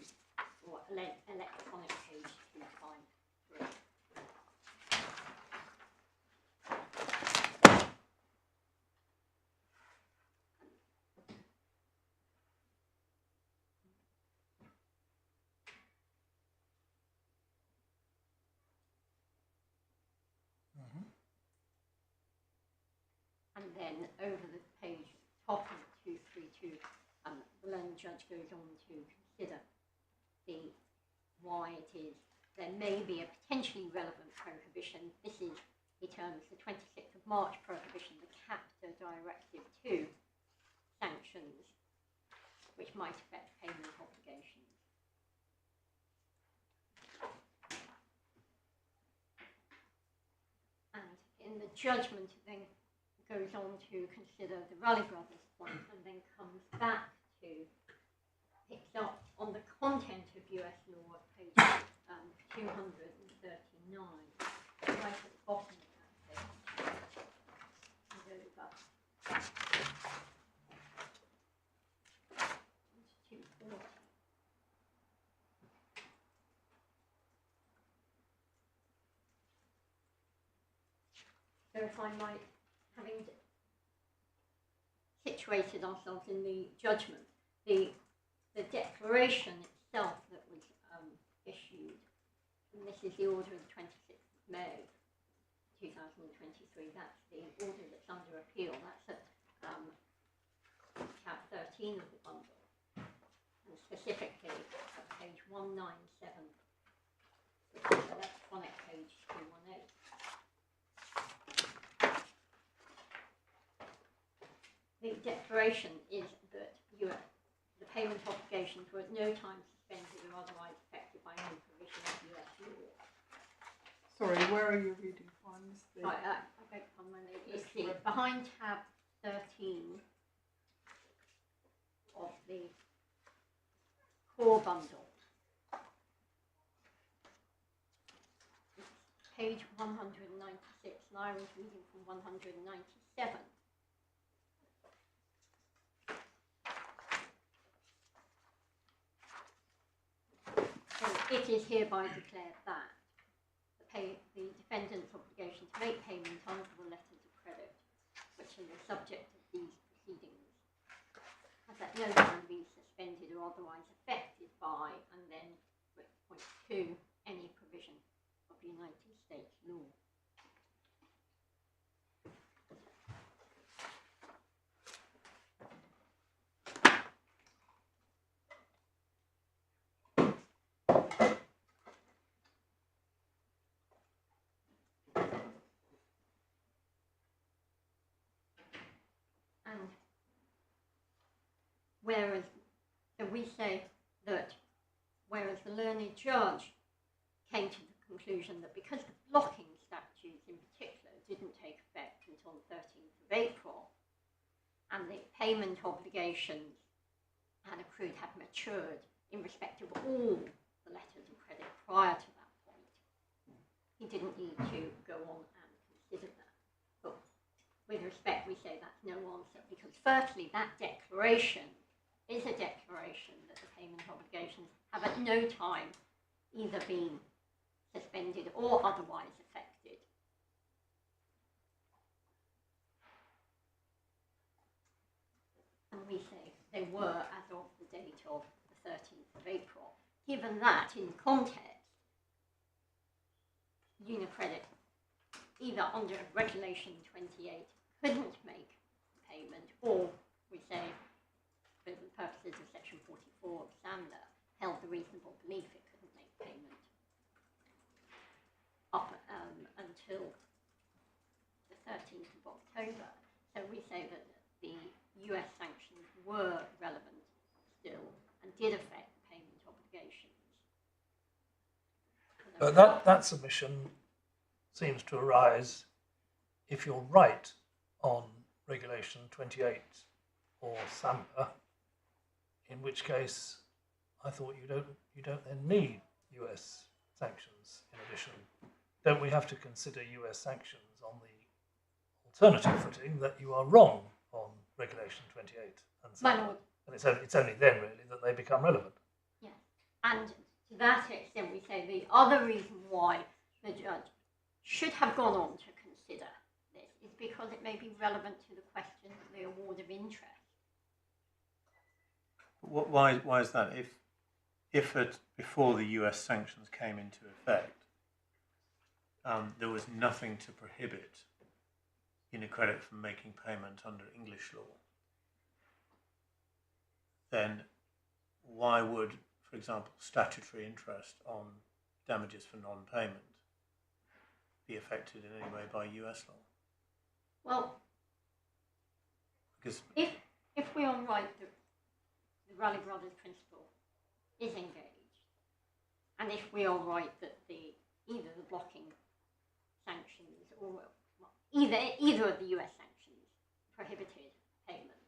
or electronic page 253. And then over the page, top of 232, the learned judge goes on to consider why it is there may be a potentially relevant prohibition. This is, he terms the 26th of March prohibition, the captor directive 2 sanctions, which might affect payment obligations. And in the judgment, it then goes on to consider the Raleigh brothers point and then comes back to, picks up on the content of US law at page 239, right at the bottom of that page. And goes up to 240. So if I might, having situated ourselves in the judgment, the declaration itself that was issued, and this is the order of the 26th of May 2023. That's the order that's under appeal. That's at tab 13 of the bundle, and specifically at page 197, which is the electronic page 218. The declaration is that the payment obligations were at no time suspended or otherwise affected by any provision of US law. Sorry, where are you reading from? I beg your pardon, my lady. It's behind tab 13 of the core bundle. It's page 196, and I was reading from 197. So it is hereby declared that the defendant's obligation to make payment under the letters of credit, which are the subject of these proceedings, has at no time been suspended or otherwise affected by, and then point 2, any provision of United States law. And whereas, so we say that whereas the learned judge came to the conclusion that because the blocking statutes in particular didn't take effect until the 13th of April, and the payment obligations had matured in respect of all the letters of credit prior to that point, he didn't need to go on and consider that. But with respect, we say that's no answer, because firstly, that declaration is a declaration that the payment obligations have at no time either been suspended or otherwise affected. And we say they were as of the date of the 13th of April. Given that, in context, UniCredit, either under Regulation 28, couldn't make payment, or we say, for the purposes of Section 44 of SAMLA, held the reasonable belief it couldn't make payment up until the 13th of October. So we say that the US sanctions were relevant still and did affect payment obligations. But that submission seems to arise if you're right on Regulation 28 or SAMPA, in which case I thought you don't then need US sanctions in addition. Don't we have to consider US sanctions on the alternative footing that you are wrong on Regulation 28 and SAMPA? My Lord. And it's only then really that they become relevant. Yes, and to that extent we say the other reason why the judge should have gone on to consider this is because it may be relevant to the question of the award of interest. Why is that? If before the US sanctions came into effect, there was nothing to prohibit UniCredit from making payment under English law, then why would, for example, statutory interest on damages for non-payment be affected in any way by US law? Well, because if we are right that the Raleigh Brothers principle is engaged, and if we are right that either the blocking sanctions or either of the US sanctions prohibited payment,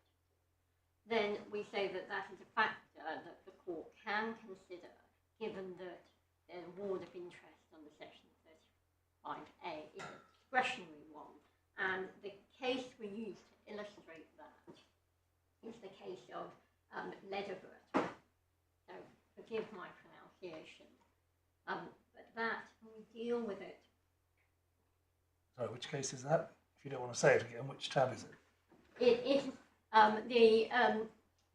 then we say that that is a factor that the court can consider, given that the award of interest under Section 35A is a discretionary one, and the case we use to illustrate that is the case of Lederbert. So forgive my pronunciation, but that we deal with it. Sorry, which case is that? If you don't want to say it again, which tab is it? It is the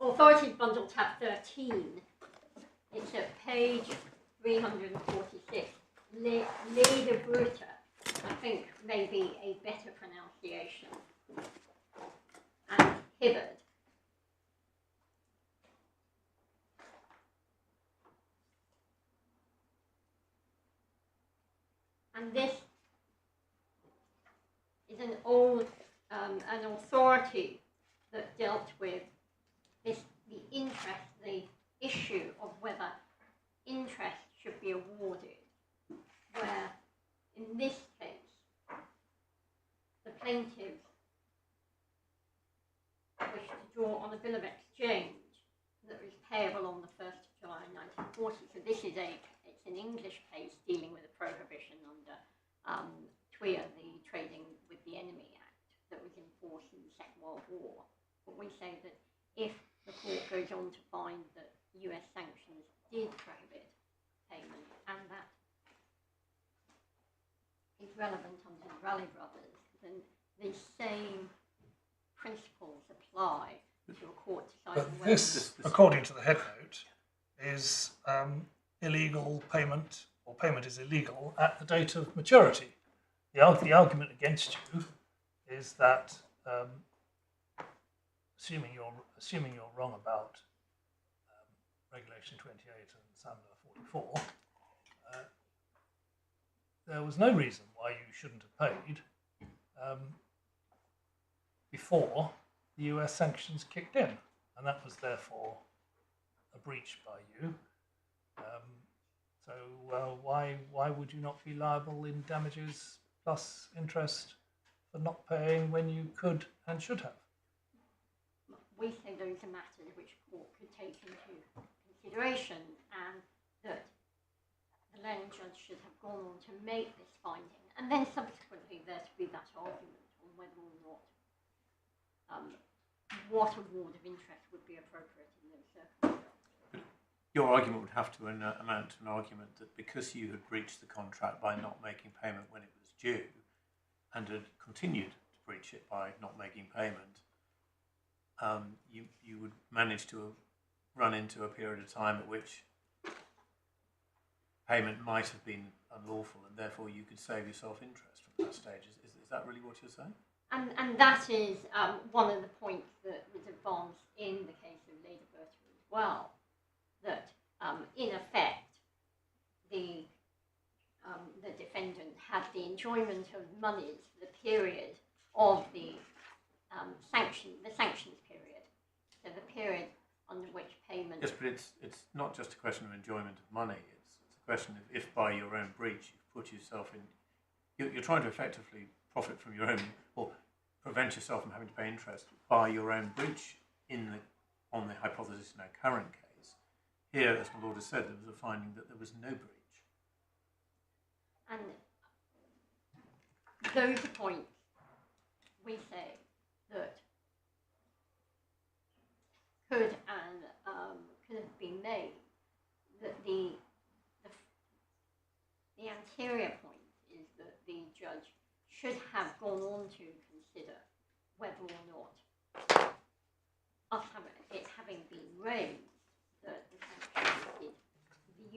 Authorities Bundle tab 13. It's at page 346. Lederbert I think maybe a better pronunciation, and hibbard. And this is an old, an authority that dealt with this, the interest, the issue of whether interest should be awarded, where in this case, the plaintiffs wish to draw on a bill of exchange that was payable on the 1st of July 1940. So this is it's an English case dealing with a prohibition under TWIA, the Trading with the Enemy Act, that was in force in the Second World War. But we say that if the court goes on to find that US sanctions did prohibit payment, and that is relevant under the Raleigh Brothers, then the same principles apply to a court deciding But whether... this, according to the headnote, is illegal payment, or payment is illegal at the date of maturity. The argument against you is that, assuming you're wrong about Regulation 28 and Sandler 44, there was no reason why you shouldn't have paid before the US sanctions kicked in, and that was therefore a breach by you. So why would you not be liable in damages plus interest for not paying when you could and should have? We say those are matters which a court could take into consideration, and that the learning judge should have gone on to make this finding, and then subsequently there to be that argument on whether or not what award of interest would be appropriate in those circumstances. Your argument would have to amount to an argument that because you had breached the contract by not making payment when it was due, and had continued to breach it by not making payment, you would manage to run into a period of time at which payment might have been unlawful, and therefore you could save yourself interest from that stage. Is that really what you're saying? And that is one of the points that was advanced in the case of Lady Bertha as well, that in effect the defendant had the enjoyment of monies for the period of the sanctions period, so the period under which payment... Yes, but it's not just a question of enjoyment of money, it's a question of if by your own breach you've put yourself in... You're trying to effectively profit from your own, or prevent yourself from having to pay interest by your own breach on the hypothesis in our current case. Here, as my Lord has said, there was a finding that there was no breach. And those are points we say that could have been made, that the anterior point is that the judge should have gone on to consider whether or not it having been raised that the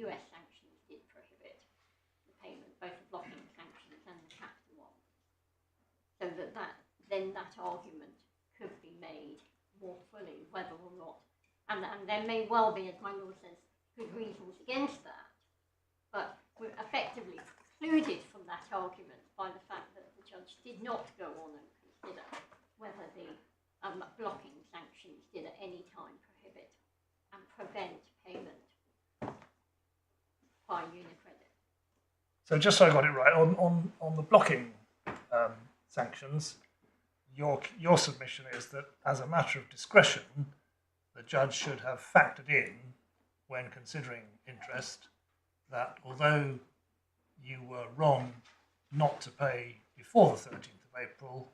US sanctions did prohibit the payment, both the blocking sanctions and the chapter one, so that argument could be made more fully, whether or not, and there may well be, as my Lord says, good reasons against that, but we're effectively precluded from that argument by the fact that the judge did not go on and consider whether the blocking sanctions did at any time prohibit and prevent payment by UniCredit. So just so I got it right, on the blocking sanctions, your submission is that as a matter of discretion, the judge should have factored in, when considering interest, that although you were wrong not to pay before the 13th of April,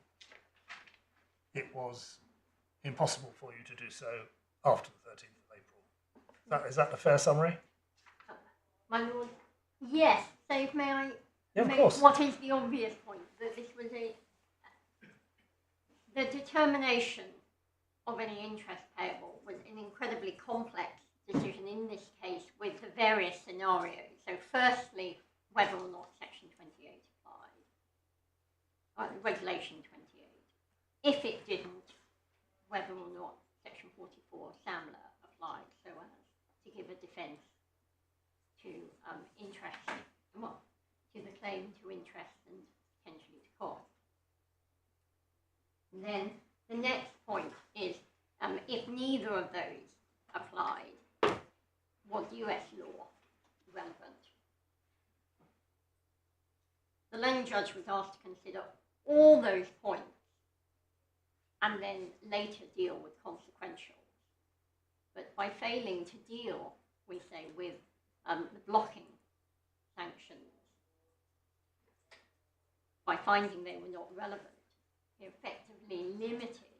it was impossible for you to do so after the 13th of April. Is that a fair summary? My Lord, yes. So may I Yeah, of course. What is the obvious point? That this was the determination of any interest payable was an incredibly complex decision in this case with the various scenarios. So firstly, whether or not Section 28 applied. or Samler applied so as to give a defence to interest, well, to the claim to interest and potentially to cost. And then the next point is if neither of those applied, was US law relevant? The learned judge was asked to consider all those points and then later deal with consequentials. But by failing to deal, we say, with the blocking sanctions, by finding they were not relevant, he effectively limited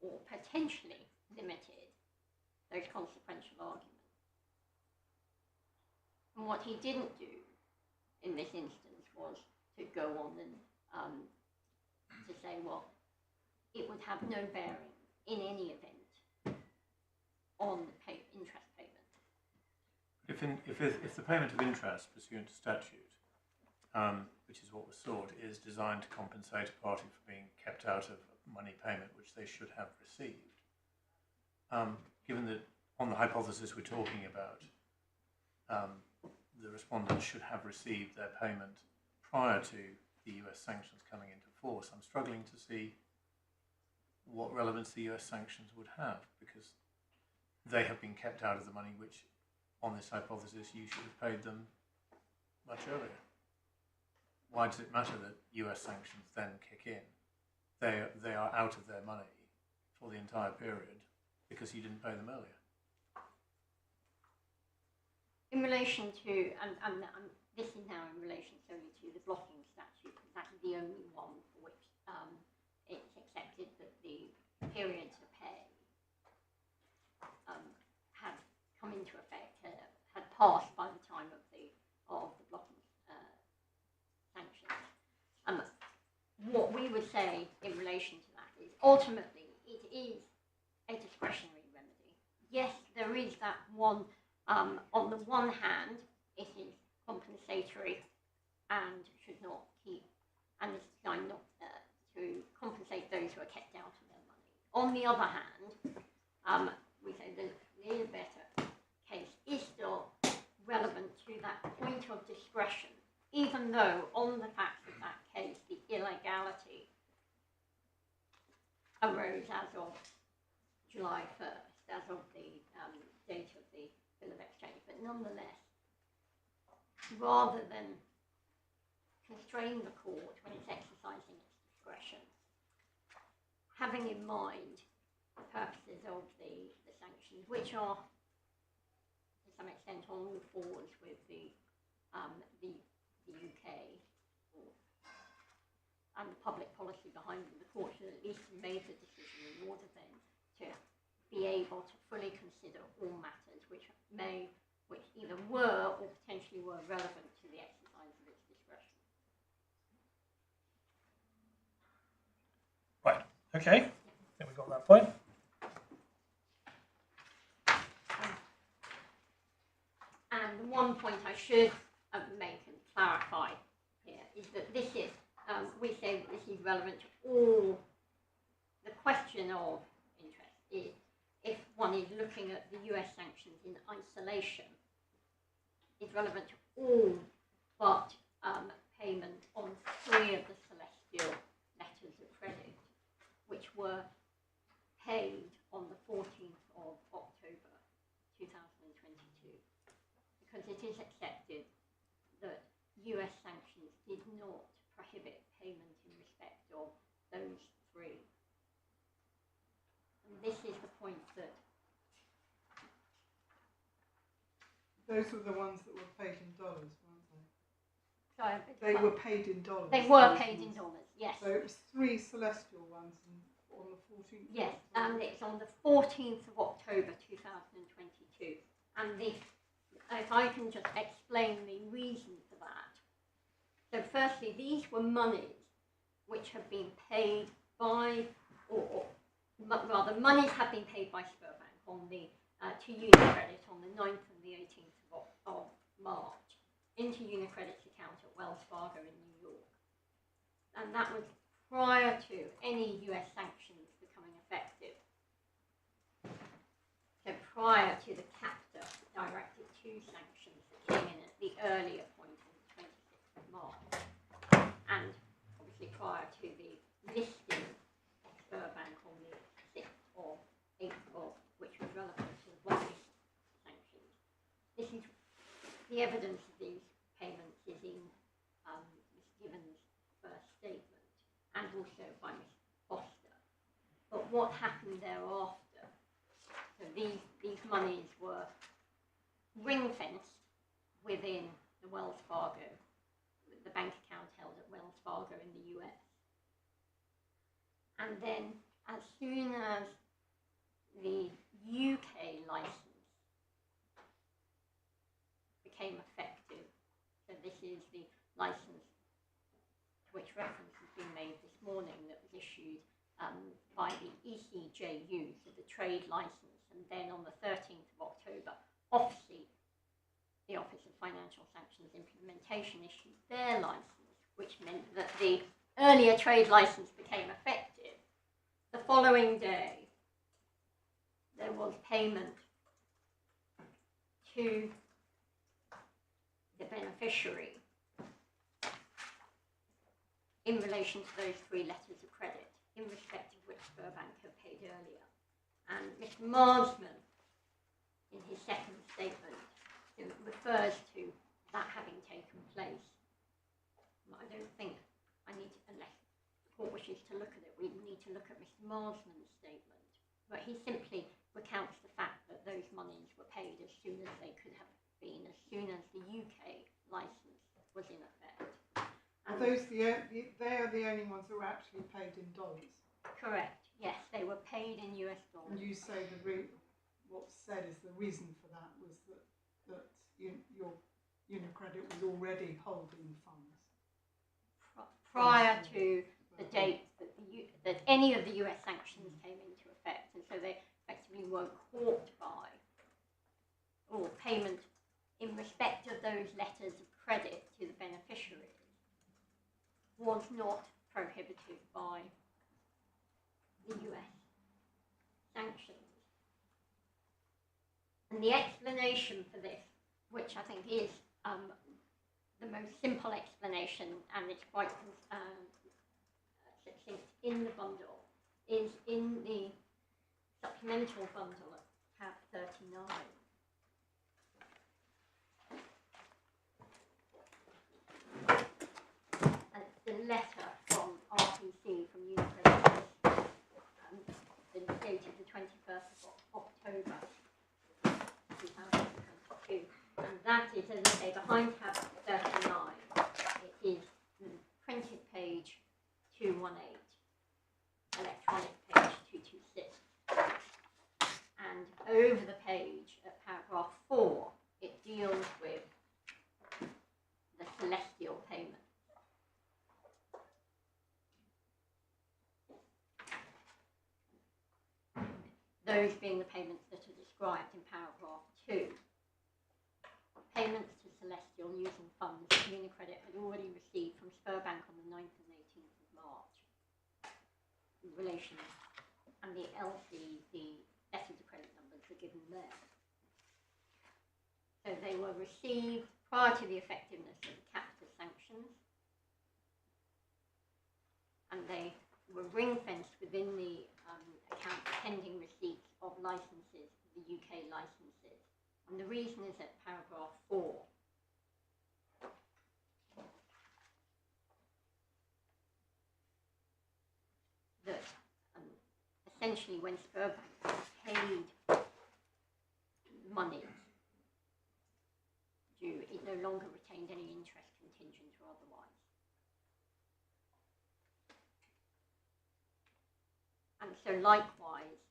or potentially limited those consequential arguments. And what he didn't do in this instance was to go on and to say, well, it would have no bearing in any event on the interest payment. If the payment of interest pursuant to statute, which is what was sought, is designed to compensate a party for being kept out of money payment which they should have received, given that on the hypothesis we're talking about, the respondents should have received their payment prior to the US sanctions coming into force, I'm struggling to see what relevance the US sanctions would have, because they have been kept out of the money which, on this hypothesis, you should have paid them much earlier. Why does it matter that US sanctions then kick in? They are out of their money for the entire period because you didn't pay them earlier. In relation to, and this is now in relation solely to the blocking statute, because that is the only one for which it's accepted that the period to pay had come into effect, had passed by the time of the blocking sanctions. What we would say in relation to that is ultimately it is a discretionary remedy. Yes, there is that one. On the one hand, it is compensatory and should not keep, and it's designed not to compensate those who are kept out of their money. On the other hand, we say the better case is still relevant to that point of discretion, even though on the facts of that case, the illegality arose as of July 1st, as of the date of the Bill of Exchange. But nonetheless, rather than constrain the court when it's exercising its discretion, having in mind the purposes of the sanctions, which are to some extent on all fours with the UK and the public policy behind them, the court should at least have made the decision in order then to be able to fully consider all matters which either were or potentially were relevant to the exercise of its discretion. Right, okay, I think we got that point. And the one point I should make and clarify here is that this is, we say that this is relevant to all. The question of interest is if one is looking at the US sanctions in isolation, is relevant to all but payment on 3 of the celestial letters of credit, which were paid on the 14th of October 2022. Because it is accepted that US sanctions did not prohibit payment in respect of those 3. And this is the point that those were the ones that were paid in dollars, weren't they? sorry, They were paid in dollars. they were those paid in ones. dollars, yes. So it was 3 celestial ones on the 14th. of Yes, October. and it's on the 14th of October 2022. And if I can just explain the reason for that. So firstly, these were monies which have been paid by, or rather, monies have been paid by Sberbank on the to UniCredit on the 9th and the 18th of March into UniCredit's account at Wells Fargo in New York. And that was prior to any US sanctions becoming effective. prior to the captor directed to sanctions that came in at the earlier point on the 26th of March, and obviously prior to the listing of Sberbank on the 6th of April, which was relevant to the blocking sanctions. This is the evidence of these payments is in Ms. Given's first statement and also by Ms. Foster. But what happened thereafter? So these monies were ring-fenced within the Wells Fargo, the bank account held at Wells Fargo in the US. And then as soon as the UK license became effective, so this is the license to which reference has been made this morning that was issued by the ECJU, so the trade license, and then on the 13th of October, OFSI, the Office of Financial Sanctions Implementation, issued their license, which meant that the earlier trade license became effective. The following day, there was payment to the beneficiary in relation to those 3 letters of credit, in respect of which Sberbank had paid earlier. And Mr. Marsman, in his second statement, refers to that having taken place. I don't think I need to, unless the court wishes to look at it, we need to look at Mr. Marsman's statement. But he simply recounts the fact that those monies were paid as soon as they could have been, as soon as the UK license was in effect. Are those they are the only ones that were actually paid in dollars? Correct, yes, they were paid in US dollars. And you say what's said is the reason for that was that your UniCredit was already holding funds prior to the date that any of the US sanctions came into effect, and so they effectively were caught by, or payment in respect of those letters of credit to the beneficiaries was not prohibited by the US sanctions. And the explanation for this, which I think is the most simple explanation, and it's quite succinct in the bundle, is in the supplemental bundle at tab 39. And it's the letter from RPC, from UniCredit, dated the 21st of October 2022. And that is, as I say, behind tab 39. It is printed page 218, electronic page 226. And over the page at paragraph 4, it deals with the celestial payment. Those being the payments that are described in paragraph 2. Payments to Celestial using funds that UniCredit had already received from Sberbank on the 9th and 18th of March. In relation, and the LC, the letters of credit numbers are given there. So they were received prior to the effectiveness of the captor sanctions, and they were ring-fenced within the account pending receipts of licenses, the UK licenses. And the reason is at paragraph 4. That essentially when Sberbank paid money due, it no longer retained any interest, contingent or otherwise. And so likewise,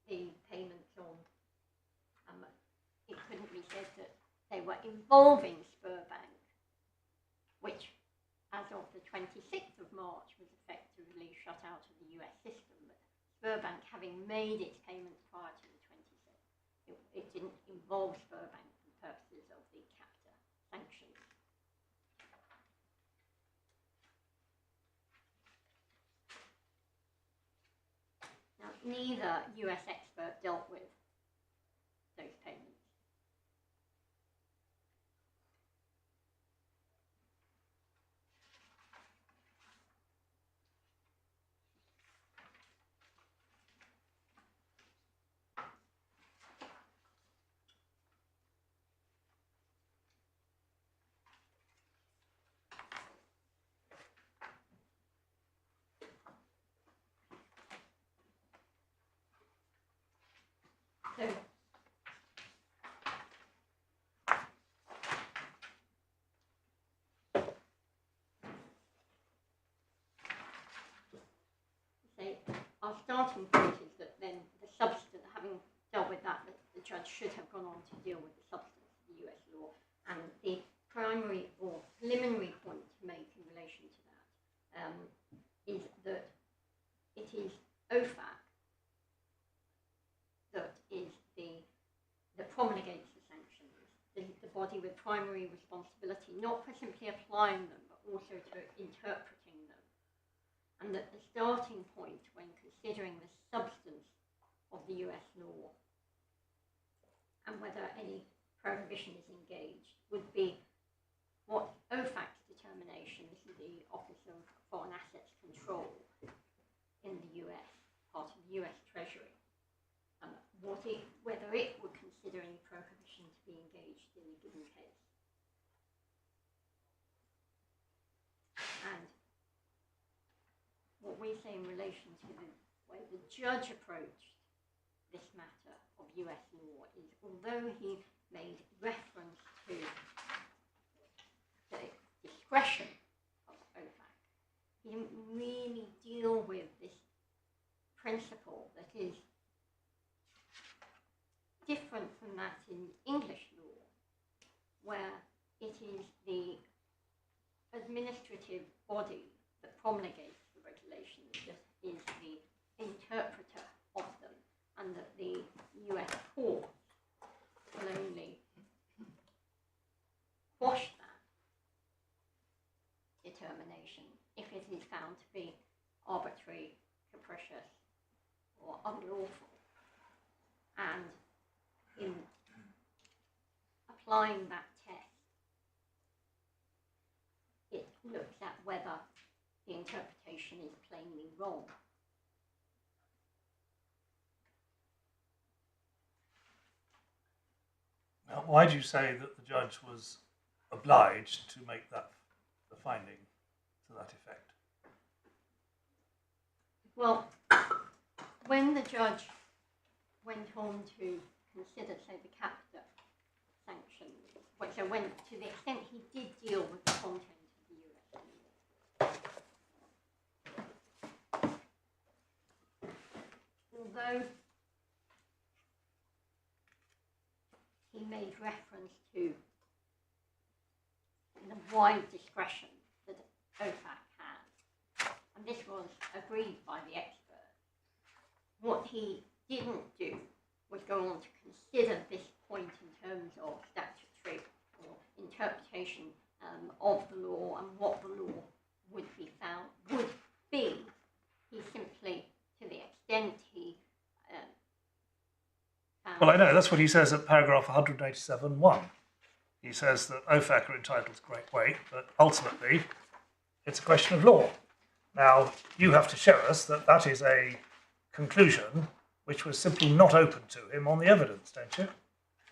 the payments on, it couldn't be said that they were involving Sberbank, which as of the 26th of March was effectively shut out of the US system, but Sberbank having made its payments prior to the 26th, it didn't involve Sberbank for the purposes of the captor sanctions. Now, neither US expert dealt with So, say our starting point is that then the substance, having dealt with that, the judge should have gone on to deal with the substance of the US law, and the primary or preliminary point to make in relation to that is that it is OFAC that is that promulgates the sanctions, the body with primary responsibility, not for simply applying them, but also to interpreting them. And that the starting point when considering the substance of the US law and whether any prohibition is engaged would be what OFAC's determination, this is the Office of Foreign Assets Control in the US, part of the US Treasury, whether it would consider any prohibition to be engaged in a given case. And what we say in relation to the way the judge approached this matter of US law is, although he made reference to the discretion of OFAC, he didn't really deal with this principle that is different from that in English law, where it is the administrative body that promulgates the regulations that is the interpreter of them, and that the US court will only quash that determination if it is found to be arbitrary, capricious, or unlawful. And in applying that test, it looks at whether the interpretation is plainly wrong. Now, why do you say that the judge was obliged to make the finding to that effect? Well, when the judge went on to consider, say, the capita sanctions, so when, to the extent he did deal with the content of the US law, although he made reference to the wide discretion that OFAC has, and this was agreed by the experts, what he didn't do was go on to consider this point in terms of statutory or interpretation of the law and what the law would be. He simply, to the extent he found... Well, I know, that's what he says at paragraph 187.1. He says that OFAC are entitled to great weight, but ultimately it's a question of law. Now, you have to show us that that is a conclusion which was simply not open to him on the evidence, don't you?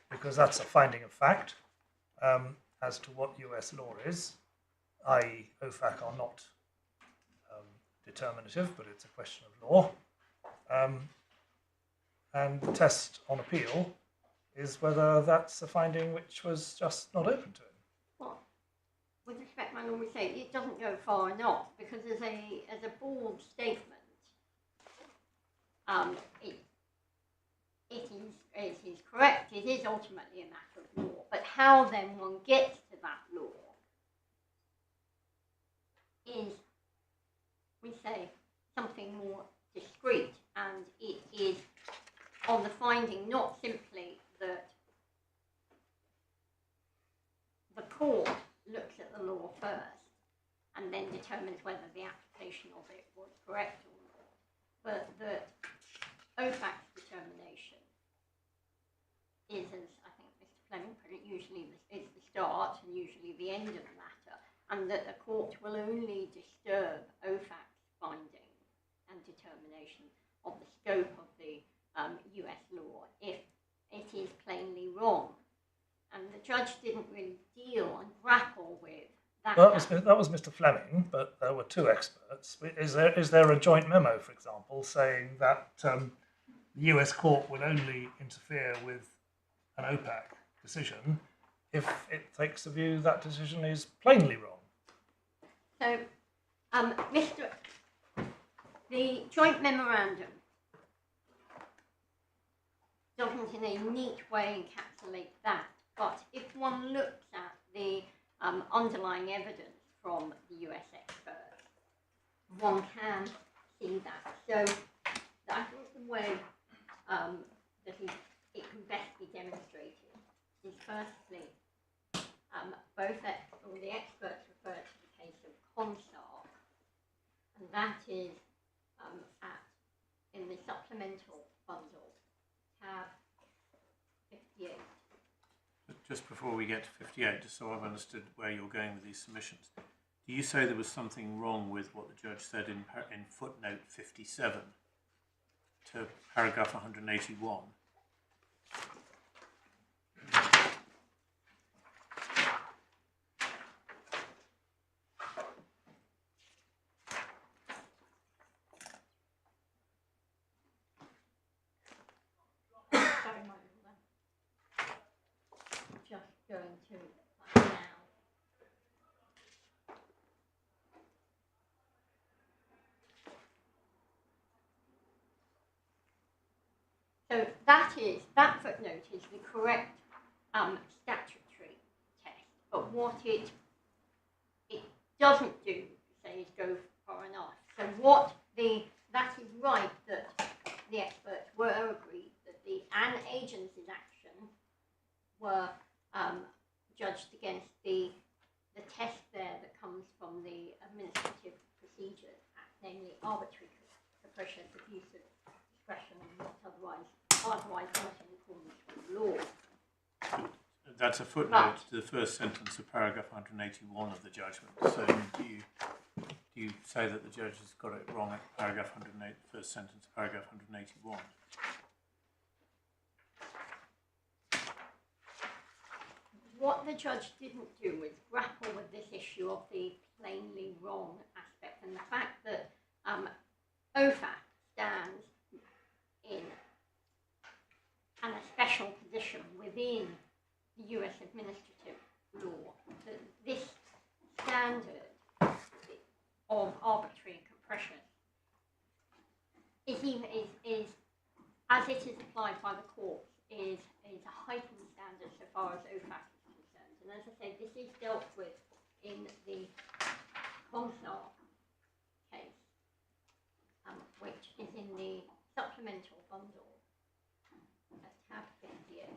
Because that's a finding of fact as to what US law is, i.e. OFAC are not determinative, but it's a question of law. And the test on appeal is whether that's a finding which was just not open to him. Well, with respect, my Lord, we say it doesn't go far enough, because as a bold statement, it is correct, it is ultimately a matter of law, but how then one gets to that law is, we say, something more discrete, and it is on the finding not simply that the court looks at the law first and then determines whether the application of it was correct or not, but that OFAC's determination is, as I think Mr Fleming put it, usually is the start and usually the end of the matter, and that the court will only disturb OFAC's finding and determination of the scope of the US law if it is plainly wrong. And the judge didn't really deal and grapple with that. Well, that was Mr Fleming, but there were two experts. Is there a joint memo, for example, saying that the US court would only interfere with an OPAC decision if it takes the view that decision is plainly wrong. So, the joint memorandum doesn't in a neat way encapsulate that, but if one looks at the underlying evidence from the US expert, one can see that. So I think the way that it can best be demonstrated is firstly, the experts refer to the case of Constar, and that is in the supplemental bundle, tab 58. Just before we get to 58, just so I've understood where you're going with these submissions, do you say there was something wrong with what the judge said in footnote 57 to paragraph 181? Going to now. So that footnote is the correct statutory test, but what it doesn't do, say, is go far enough. So that is right that the experts were agreed that an agency's action were judged against the test there that comes from the Administrative Procedures Act, namely arbitrary, capricious, abuse of discretion, and not otherwise not in accordance with law. That's a footnote to the first sentence of paragraph 181 of the judgment. So do you say that the judge has got it wrong at paragraph 108, first sentence of paragraph 181? What the judge didn't do was grapple with this issue of the plainly wrong aspect, and the fact that OFAC stands in a special position within the US administrative law, that this standard of arbitrary and capricious is as it is applied by the courts, is a heightened standard so far as OFAC is concerned. And as I say, this is dealt with in the Constar case, which is in the supplemental bundle at tab 58.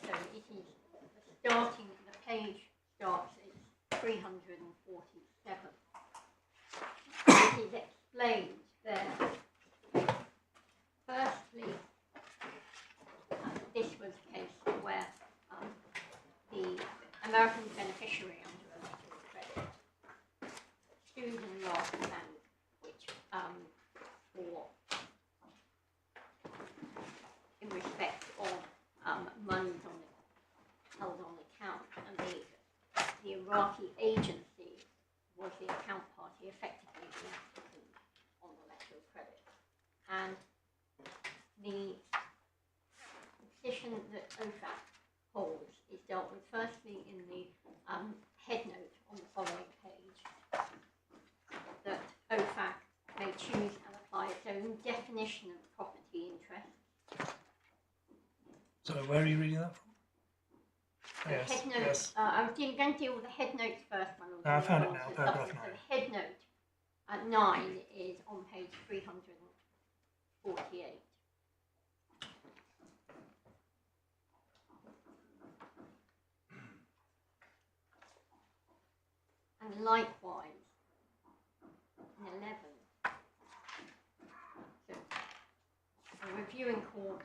So it is the page starts at 347. It is explained there. Firstly, this was a case where the American beneficiary under a letter of credit sued and lost the bank, which in respect of monies held on account, and the Iraqi agency was the account party, effectively the applicant on the letter of credit. And the position that OFAC holds is dealt with firstly in the head note on the following page, that OFAC may choose and apply its own definition of property interest. So where are you reading that from? Yes, head note, yes. I was going to deal with the head notes first. I found it now, paragraph 9. So the head note 9 is on page 348. And likewise, in 11, so the reviewing court,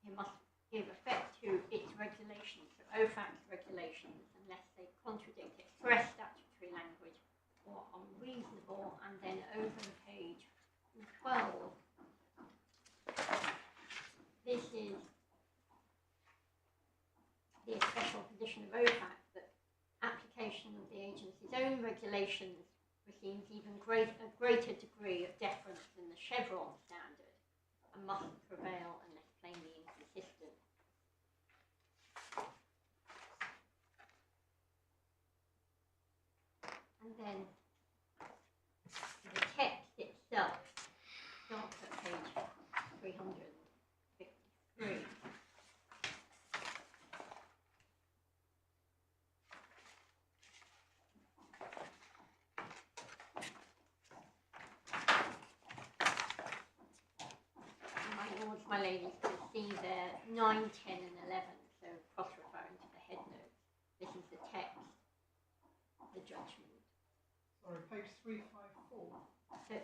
it must give effect to its regulations, so OFAC's regulations, unless they contradict express statutory language or unreasonable. And then over the page 12, this is the special position of OFAC, that application of the agency regulations receives even a greater degree of deference than the Chevron standard and must prevail unless plainly inconsistent. And then the text itself starts at page 353. My lords, my ladies, can see there 9, 10 and 11, so cross-referring to the head notes. This is the text, the judgment. Sorry, page 354. So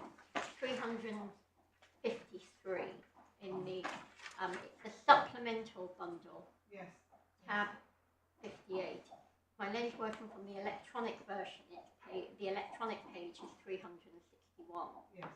353 in the, it's the supplemental bundle, Yes. tab 58. My lady's working from the electronic version. The electronic page is 361. Yes.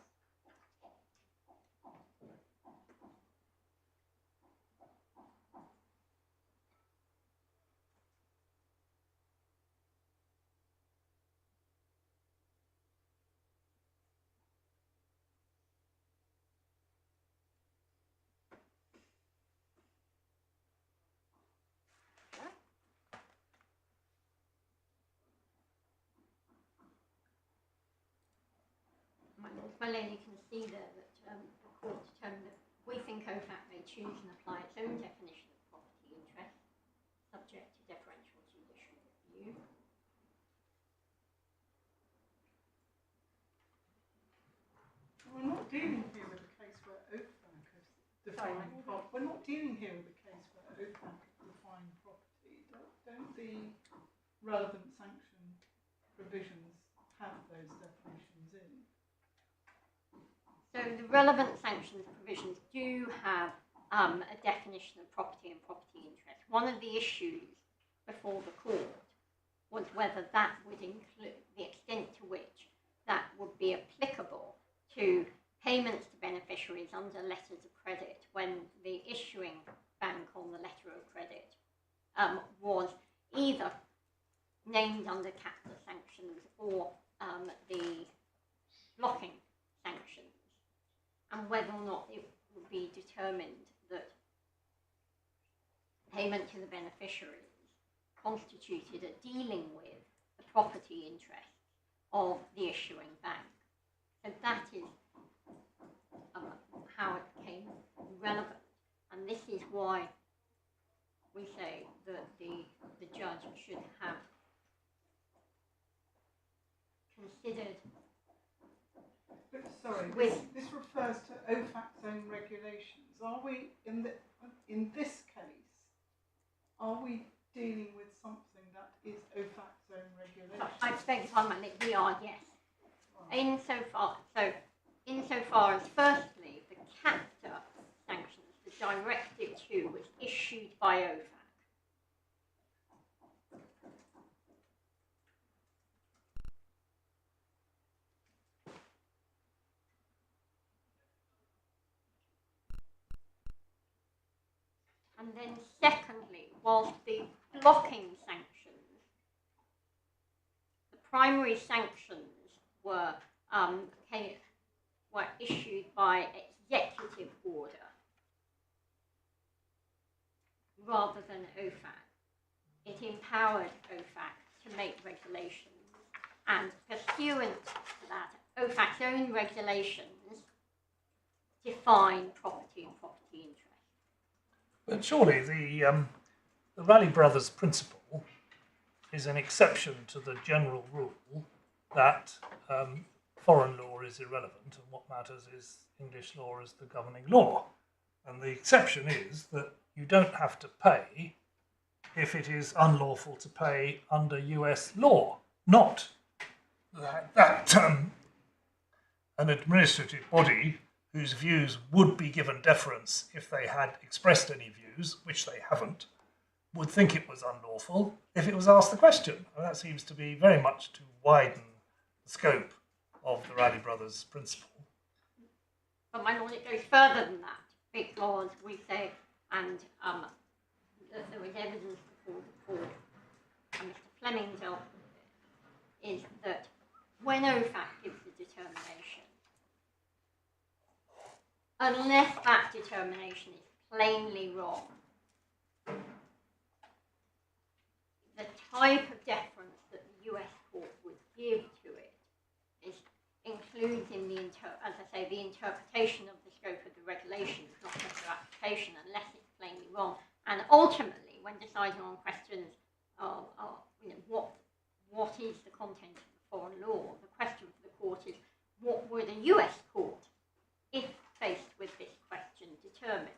My lady can see there that the court determined that we think OFAC may choose and apply its own definition of property interest, subject to deferential judicial review. We're not dealing here with a case where OFAC has defined property. We're not dealing here with a case where OFAC has defined property. Don't the relevant sanction provisions have those definitions in? So the relevant sanctions provisions do have a definition of property and property interest. One of the issues before the court was whether that would include the extent to which that would be applicable to payments to beneficiaries under letters of credit when the issuing bank on the letter of credit was either named under capital sanctions or the blocking sanctions, and whether or not it would be determined that payment to the beneficiaries constituted a dealing with the property interest of the issuing bank. So that is how it became relevant, and this is why we say that the judge should have considered. But sorry, this refers to OFAC's own regulations. Are we in this case? Are we dealing with something that is OFAC's own regulations? I beg your pardon, we are, yes. Right. Insofar as firstly, the captor sanctions, the directive to, was issued by OFAC. And then secondly, whilst the blocking sanctions, the primary sanctions were issued by executive order rather than OFAC. It empowered OFAC to make regulations, and pursuant to that, OFAC's own regulations define property and property interest. But surely the Raleigh Brothers principle is an exception to the general rule that foreign law is irrelevant and what matters is English law as the governing law. And the exception is that you don't have to pay if it is unlawful to pay under US law, not that an administrative body whose views would be given deference if they had expressed any views, which they haven't, would think it was unlawful if it was asked the question. And that seems to be very much to widen the scope of the Raleigh Brothers principle. But my lord, it goes further than that, because we say, and that there was evidence before the court, and Mr Fleming dealt with it, is that when OFAC gives the determination, unless that determination is plainly wrong, the type of deference that the US court would give to it includes in the, as I say, the interpretation of the scope of the regulations, not just their application, unless it's plainly wrong. And ultimately, when deciding on questions of what is the content of the foreign law, the question for the court is, what would a US court, if faced with this question, determine?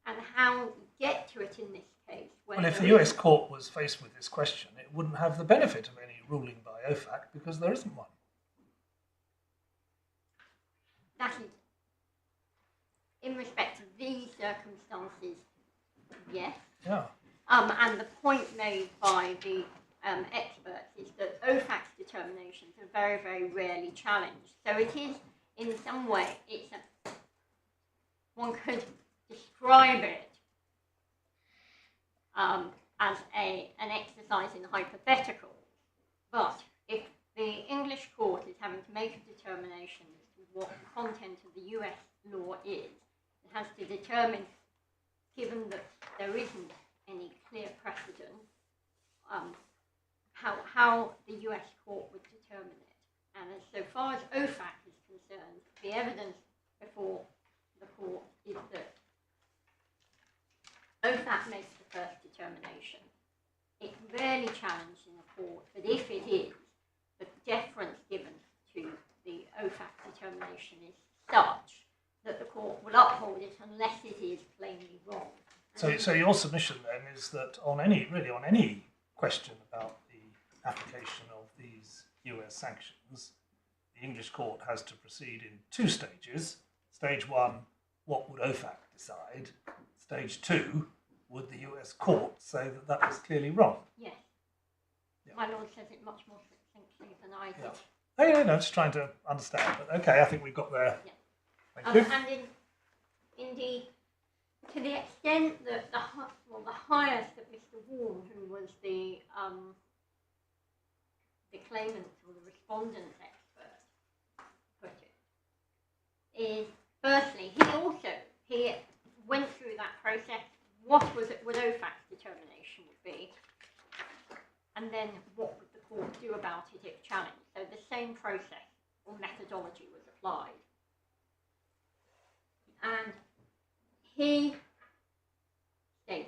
And how you get to it in this case. Well, if the US court was faced with this question, it wouldn't have the benefit of any ruling by OFAC because there isn't one. That is, in respect of these circumstances, yes. Yeah. And the point made by the experts is that OFAC's determinations are very, very rarely challenged. So it is, in some way, one could describe it as an exercise in hypotheticals. But if the English court is having to make a determination as to what the content of the US law is, it has to determine, given that there isn't any clear precedent, how the US court would determine it. And as so far as OFAC is concerned, the evidence before the court is that OFAC makes the first determination. It's rarely challenged in a court, but if it is, the deference given to the OFAC determination is such that the court will uphold it unless it is plainly wrong. So your submission then is that on any question about the application of these US sanctions, the English court has to proceed in two stages. Stage one, what would OFAC decide? Stage two, would the US court say that that was clearly wrong? Yes. Yeah. My lord says it much more succinctly than I did. Yeah. No, just trying to understand. But okay, I think we've got there. Yeah. Thank you. And indeed, to the extent that the highest that Mr. Warren, who was the claimant or the respondent expert, put it, is firstly he went through that process. What OFAC's determination would be, and then what would the court do about it if challenged? So the same process or methodology was applied. And he stated,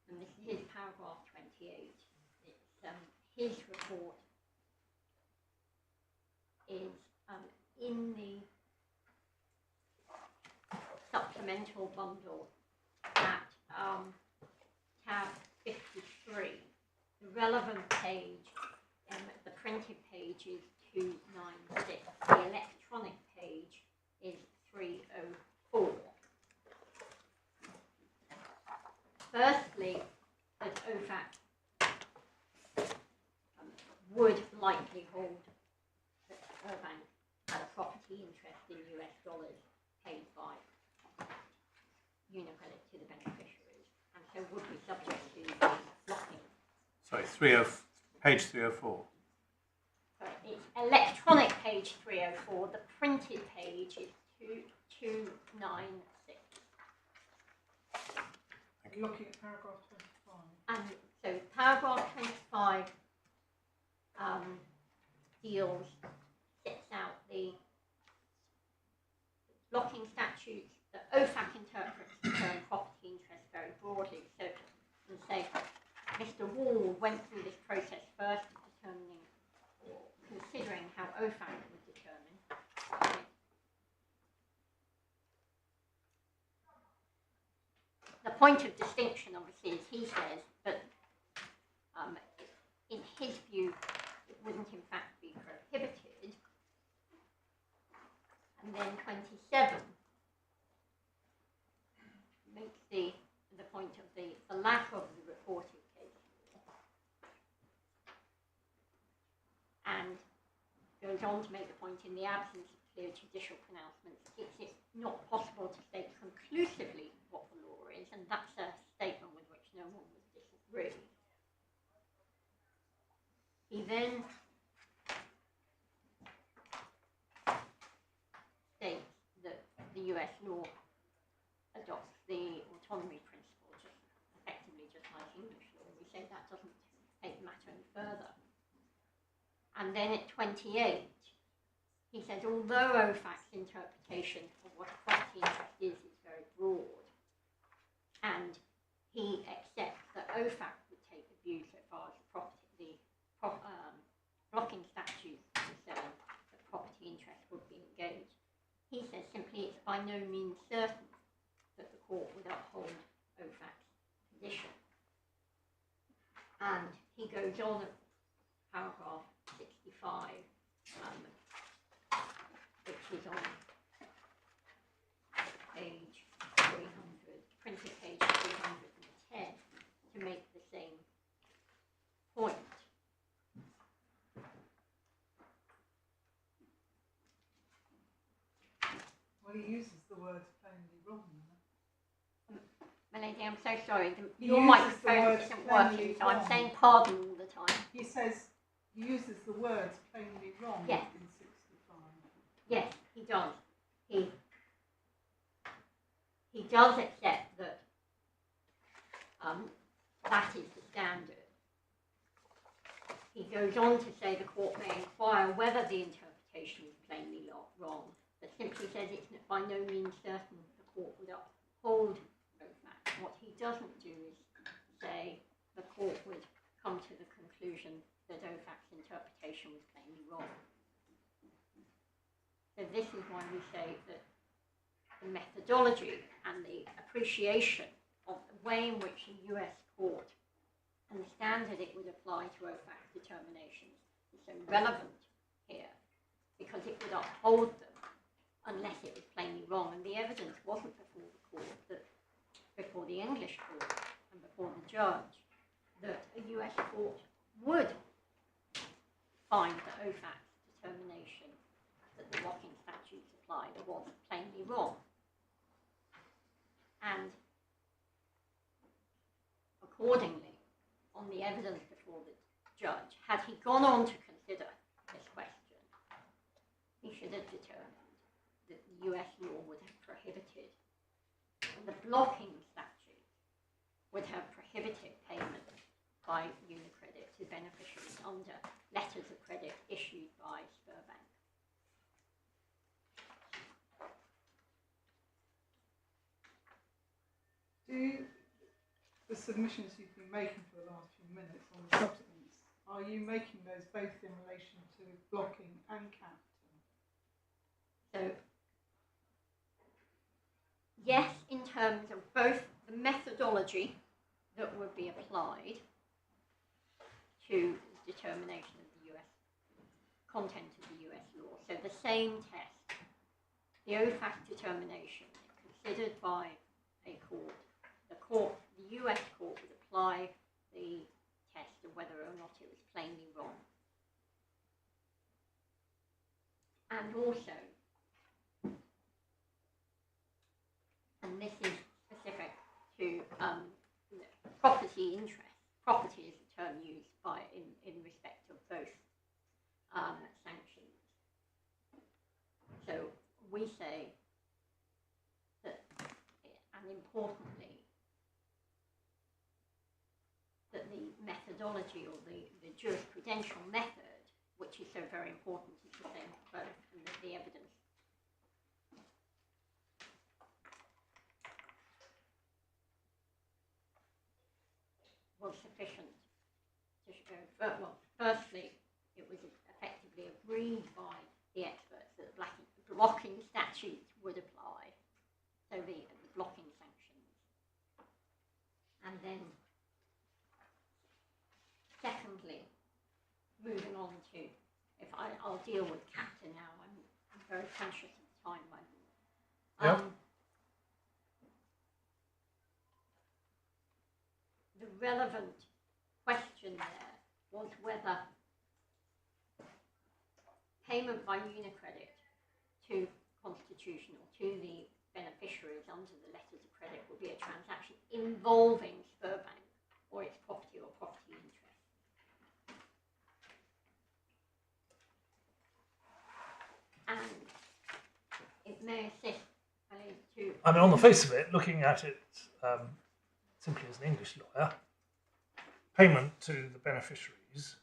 and this is his paragraph 28, his report is in the supplemental bundle at tab 53. The relevant page, the printed page is 296. The electronic page is 304. Firstly, that OFAC would likely hold that Bank had a property interest in US dollars paid by UniCredit to the beneficiaries, and so would be subject to the blocking. Sorry, page 304. So it's electronic page 304. The printed page is 296. Looking at paragraph 25. And so paragraph 25 sets out the blocking statutes. The OFAC interprets the term property interest very broadly. So, and say, Mr. Wall went through this process first of determining or considering how OFAC would determine. The point of distinction, obviously, is he says that in his view, it wouldn't in fact be prohibited. And then 27 makes the point of the lack of the reported case and goes on to make the point, in the absence of clear judicial pronouncements, it's not possible to state conclusively what the law is, and that's a statement with which no one would disagree. He then states that the US law adopts the autonomy principle, just effectively just like English law. We say that doesn't take the matter any further. And then at 28, he says, although OFAC's interpretation of what a property interest is very broad, and he accepts that OFAC would take the view so far as blocking statute to say that property interest would be engaged. He says simply it's by no means certain that the court would uphold OFAC's position. And he goes on at paragraph 65, which is on page 300, printed page 310, to make the same point. Well, he uses the words plainly wrong. My lady, I'm so sorry. He Your uses the microphone words isn't plainly working, so I'm wrong. saying pardon all the time. He says he uses the words plainly wrong Yes. in 65. Yes, he does. He does accept that that is the standard. He goes on to say the court may inquire whether the interpretation is plainly wrong, but simply says it's by no means certain that the court would uphold OFAC. What he doesn't do is say the court would come to the conclusion that OFAC's interpretation was plainly wrong. So this is why we say that the methodology and the appreciation of the way in which the US court and the standard it would apply to OFAC's determinations is so relevant here, because it would uphold them unless it was plainly wrong. And the evidence wasn't before the court, before the English court and before the judge, that a US court would find that OFAC's determination that the blocking statutes applied was plainly wrong. And accordingly, on the evidence before the judge, had he gone on to consider this question, he should have determined that the US law would have prohibited, the blocking statute would have prohibited payment by UniCredit to beneficiaries under letters of credit issued by Bank. Do the submissions you've been making for the last few minutes on the substance, are you making those both in relation to blocking and capital? So, yes, in terms of both the methodology that would be applied to determination of the US content of the US law. So the same test, the OFAC determination considered by a court, the US court would apply the test of whether or not it was plainly wrong. And also, and this is specific to property interest. Property is a term used in respect of both sanctions. So we say that, and importantly, that the methodology or the jurisprudential method, which is so very important, is the same for both, and that the evidence was sufficient to show. Well, firstly, it was effectively agreed by the experts that the blocking statutes would apply, so the blocking sanctions. And then, secondly, moving on to, I'll deal with CAPTA now. I'm very conscious of time. The relevant question there was whether payment by UniCredit to constitutional, to the beneficiaries under the letters of credit would be a transaction involving Bank or its property or property interest. may assist to. I mean, on the face of it, looking at it simply as an English lawyer, payment to the beneficiaries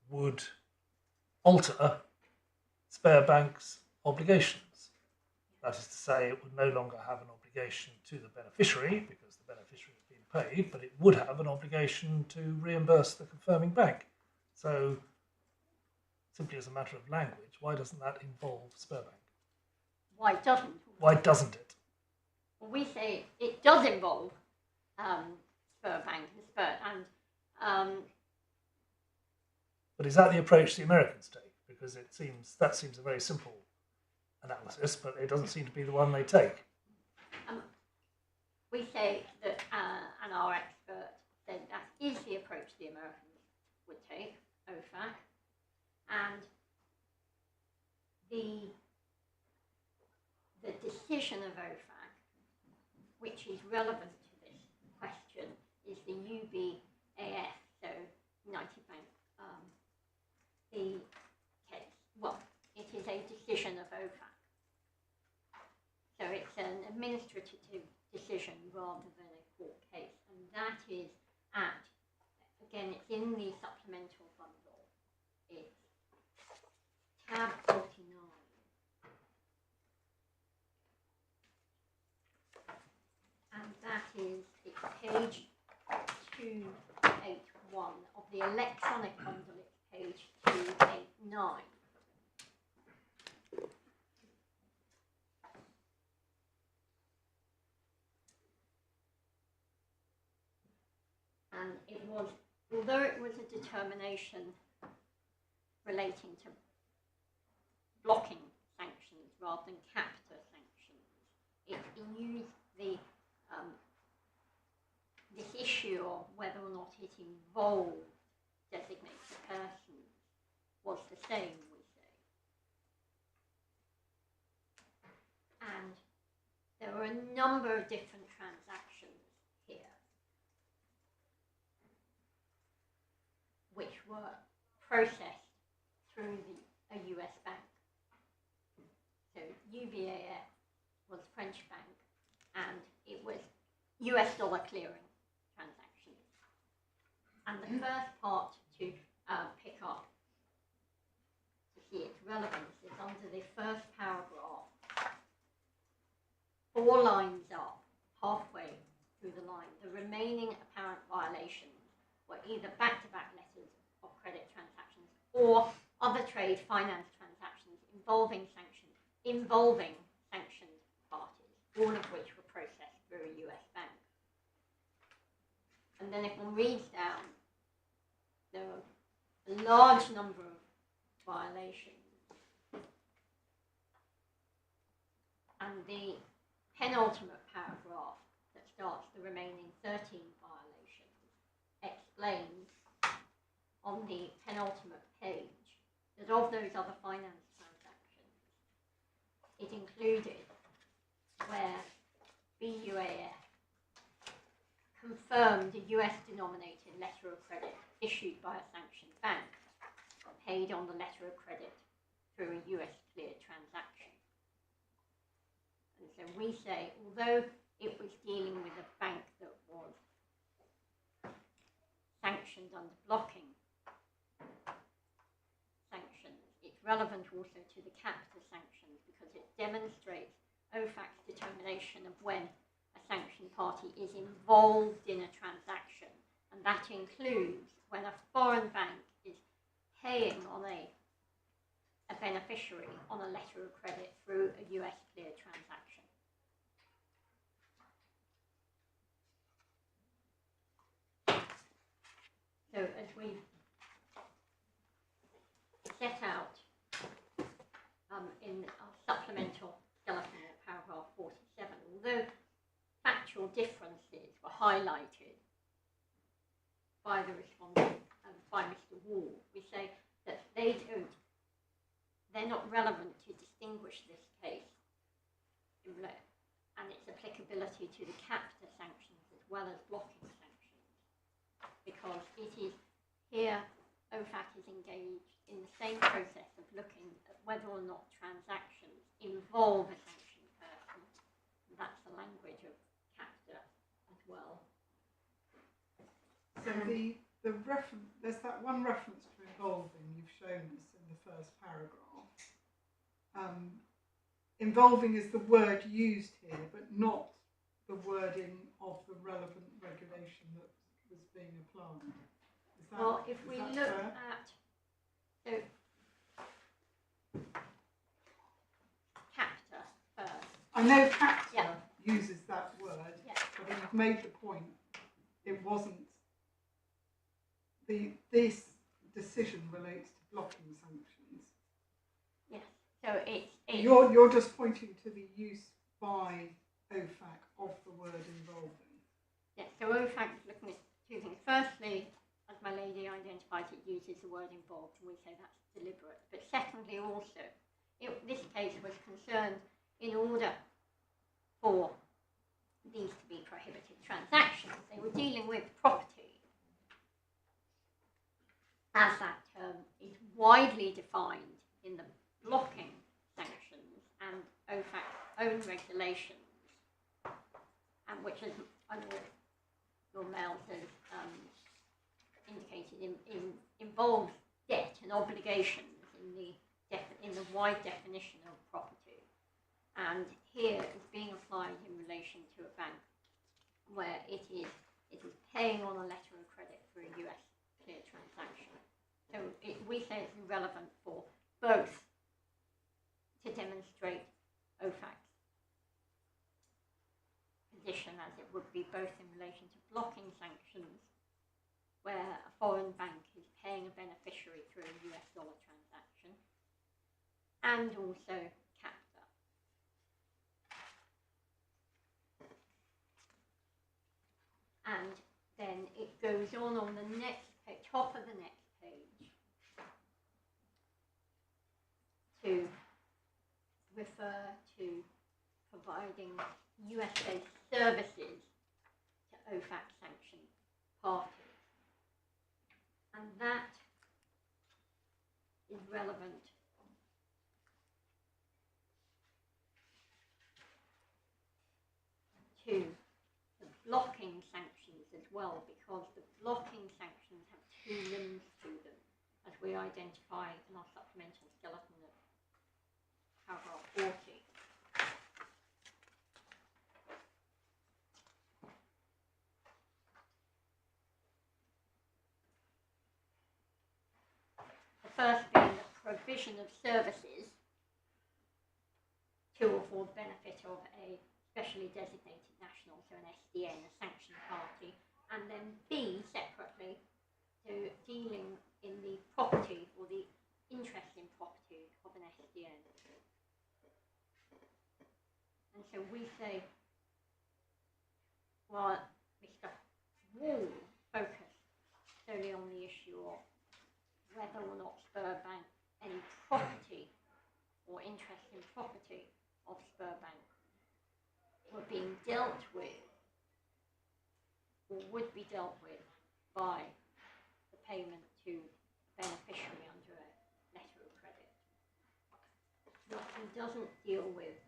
would alter Spare Bank's obligations. That is to say, it would no longer have an obligation to the beneficiary because the beneficiary has been paid, but it would have an obligation to reimburse the confirming bank. So, simply as a matter of language, why doesn't that involve Spare Bank? Why doesn't? Why doesn't it? Well, we say it does involve Spur Bank and But is that the approach the Americans take? Because that seems a very simple analysis, but it doesn't seem to be the one they take. we say that, and our expert said that is the approach the Americans would take, OFAC, and the decision of OFAC, which is relevant to this question, is the UBAF, so United Bank, the case. Well, it is a decision of OFAC. So it's an administrative decision rather than a court case. And that is at, again, it's in the supplemental bundle. It's tab 49. And that is, it's page 281 of the electronic bundle, it's page 289. And it was, although it was a determination relating to blocking sanctions rather than captor sanctions, it used this issue of whether or not it involved designated persons was the same, we say. And there were a number of different transactions here which were processed through a US bank. So UBAF was French bank, and it was US dollar clearing transactions. And the first part to pick up to see its relevance is under the first paragraph, 4 lines up, halfway through the line. The remaining apparent violations were either back-to-back letters of credit transactions or other trade finance transactions involving sanctioned parties, all of which were processed through a US bank. And then if one reads down, there are a large number of violations. And the penultimate paragraph that starts the remaining 13 violations explains on the penultimate page that of those other finance transactions, it included where BUAF confirmed a US denominated letter of credit issued by a sanctioned bank paid on the letter of credit through a US cleared transaction. And so we say, although it was dealing with a bank that was sanctioned under blocking sanctions, it's relevant also to the captor sanctions because it demonstrates OFAC's determination of when a sanctioned party is involved in a transaction, and that includes when a foreign bank is paying on a beneficiary on a letter of credit through a US cleared transaction. So as we set out in our supplemental skeleton at paragraph 47, although factual differences were highlighted by the respondent and by Mr Wall, we say that they're not relevant to distinguish this case and its applicability to the captor sanctions as well as blocking sanctions, because it is here OFAC is engaged in the same process of looking at whether or not transactions involve a sanction So the reference, there's that one reference to involving, you've shown us in the first paragraph. Involving is the word used here, but not the wording of the relevant regulation that was being applied. Well, if we look fair? at, so captor first. I know captor Yeah. uses that word, Yeah. but you've made the point. It wasn't. This decision relates to blocking sanctions. Yes. So it's You're just pointing to the use by OFAC of the word involving. yes. So OFAC is looking at two things. Firstly, as my lady identifies, it uses the word involved, and we say that's deliberate. But secondly, also, this case was concerned in order for these to be prohibited transactions, they were dealing with property, as that term is widely defined in the blocking sanctions and OFAC's own regulations, and which, as your mail says, indicated involves debt and obligations in the wide definition of property, and here is being applied in relation to a bank where it is paying on a letter of credit for a US clear transaction. So we say it's relevant for both to demonstrate OFAC's position as it would be both in relation to blocking sanctions, where a foreign bank is paying a beneficiary through a US dollar transaction, and also captor. And then it goes on the next page, top of the next page, to refer to providing US-based services to OFAC sanctioned parties. And that is relevant to the blocking sanctions as well, because the blocking sanctions have two limbs to them, as we identify in our supplemental skeleton of paragraph 40. The first being the provision of services to afford benefit of a specially designated national, so an SDN, a sanctioned party, and then B, separately, to dealing in the property or the interest in property of an SDN. And so we say, well, Mr. Wall focused solely on the issue of whether or not Spurbank, any property or interest in property of Spurbank were being dealt with or would be dealt with by the payment to a beneficiary under a letter of credit. What he doesn't deal with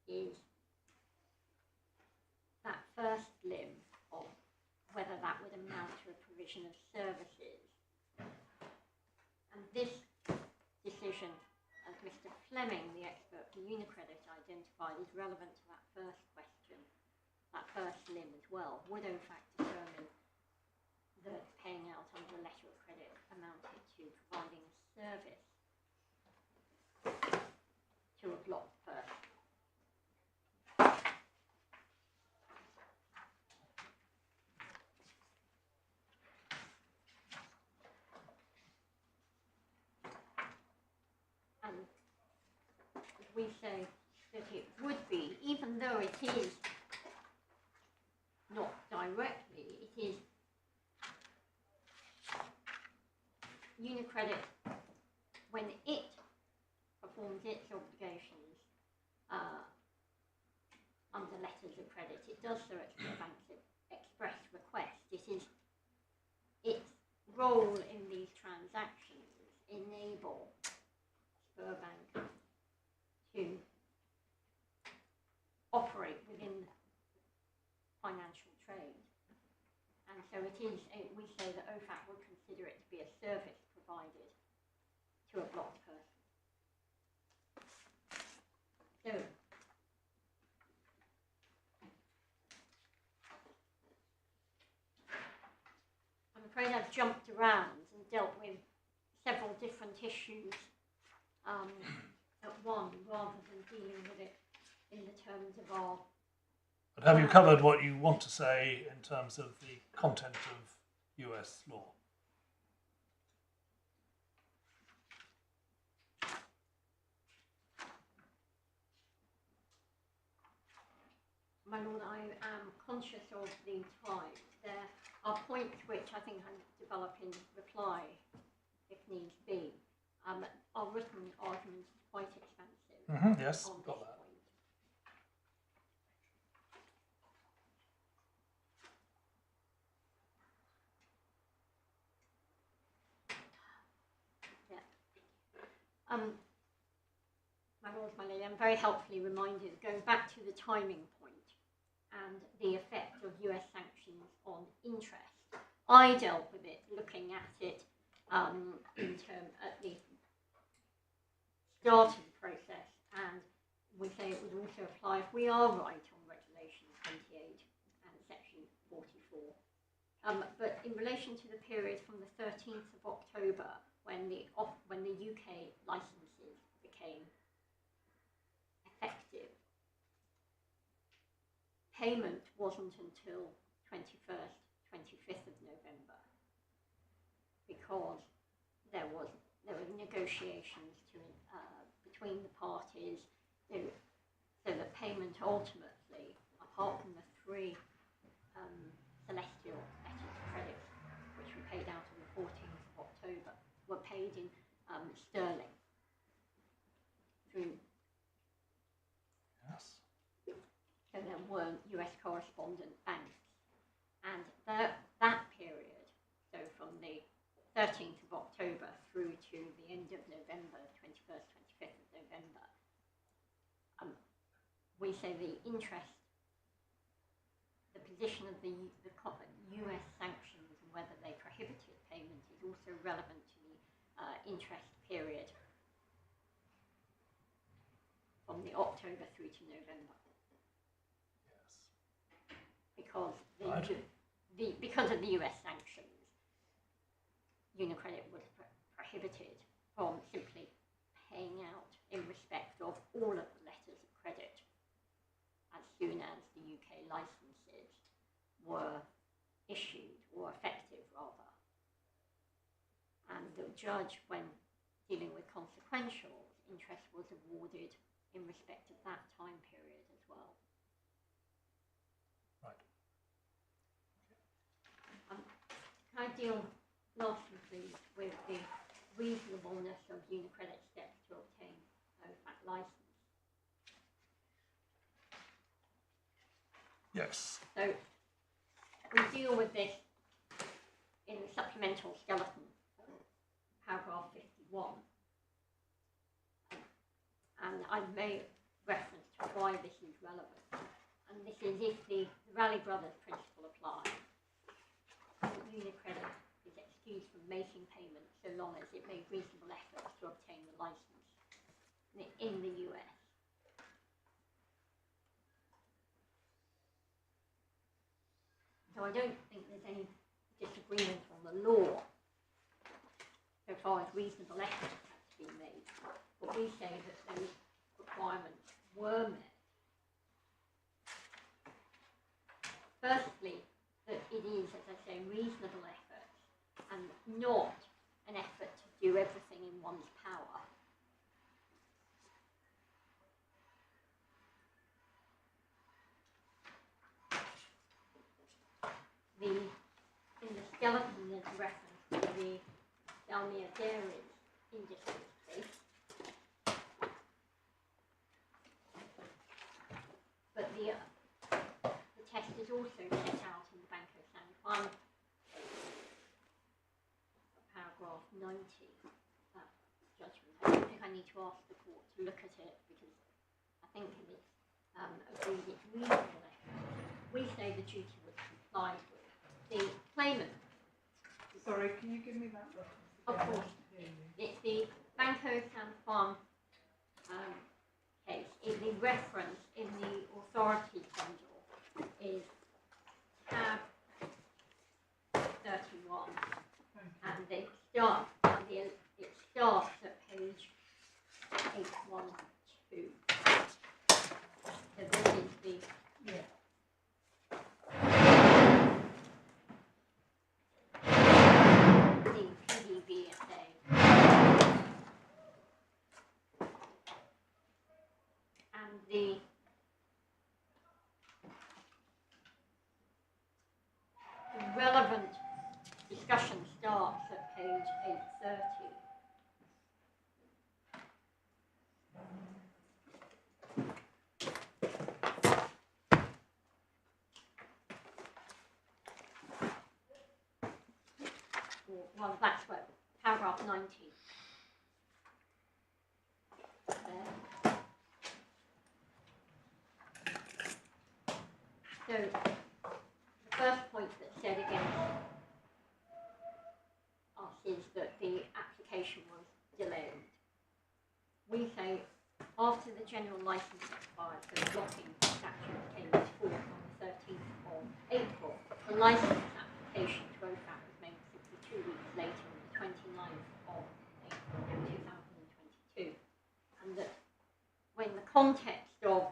is that first limb of whether that would amount to a provision of services. And this decision, as Mr. Fleming, the expert for UniCredit, identified, is relevant to that first question, that first limb as well. Would OFAC determine that paying out under a letter of credit amounted to providing a service to a blocked person? We say that it would be, even though it is not directly, it is UniCredit, when it performs its obligations under letters of credit, it does so at the bank's express request. It is its role in these transactions enable Spurbank to operate within financial trade. And So it is, we say that OFAC would consider it to be a service provided to a blocked person. So, I'm afraid I've jumped around and dealt with several different issues at one, rather than dealing with it in the terms of our... But have you covered what you want to say in terms of the content of US law? My Lord, I am conscious of the time. There are points which I think I develop in reply, if needs be. Our written argument is quite expansive. Yes, on got this that. point. Yeah. My Lord, my Lady, I'm very helpfully reminded, going back to the timing point and the effect of US sanctions on interest. I dealt with it, looking at it in terms at the start of the process, and we say it would also apply if we are right on Regulation 28 and Section 44. But in relation to the period from the 13th of October, when the UK licences became effective, payment wasn't until 21st, 25th of November, because there were negotiations between the parties, so that payment ultimately, apart from the 3 celestial letters of credit, which were paid out on the 14th of October, were paid in sterling through. Yes. So there weren't US correspondent banks. And that period, so from the 13th of October through to the end of November, 21st, 25th of November, we say the interest, the position of the US sanctions and whether they prohibited payment is also relevant to the interest period from the October through to November. Yes. Because Right. because of the US sanctions, UniCredit was prohibited from simply paying out in respect of all of the letters of credit as soon as the UK licences were issued, or effective rather. And the judge, when dealing with consequentials, interest was awarded in respect of that time period as well. Right. Can I deal lastly, please, with the reasonableness of UniCredit steps to obtain OFAC licence? Yes. So we deal with this in the supplemental skeleton, paragraph 51. And I've made reference to why this is relevant. And this is if the Raleigh Brothers principle applies, UniCredit is excused from making payments so long as it made reasonable efforts to obtain the licence in the US. So I don't think there's any disagreement on the law so far as reasonable efforts have to be made. But we say that those requirements were met. Firstly, that it is, as I say, reasonable effort and not an effort to do everything in one's power. In the skeleton, there's a reference to the Dalmia Dairies industry case. But the test is also set out in the Banco San Juan paragraph 90 judgment. I don't think I need to ask the court to look at it because I think it's agreed it's reasonable. We say the duty was complied with. the claimant. Sorry, can you give me that reference? Of again? course. I can't hear you. It's the Banco San Juan case. The reference in the authority bundle is tab 31, and it starts at page 812. So this is the Yeah. PDVSA. And the relevant discussion starts at page 830. Well, that's what, paragraph 90. There. So, the first point that's said against us is that the application was delayed. We say, after the general licence expired, so the blocking statute came into force on the 13th of April, the licence application to OFAC was made 62 weeks later on the 29th of April 2022. And that when the context of,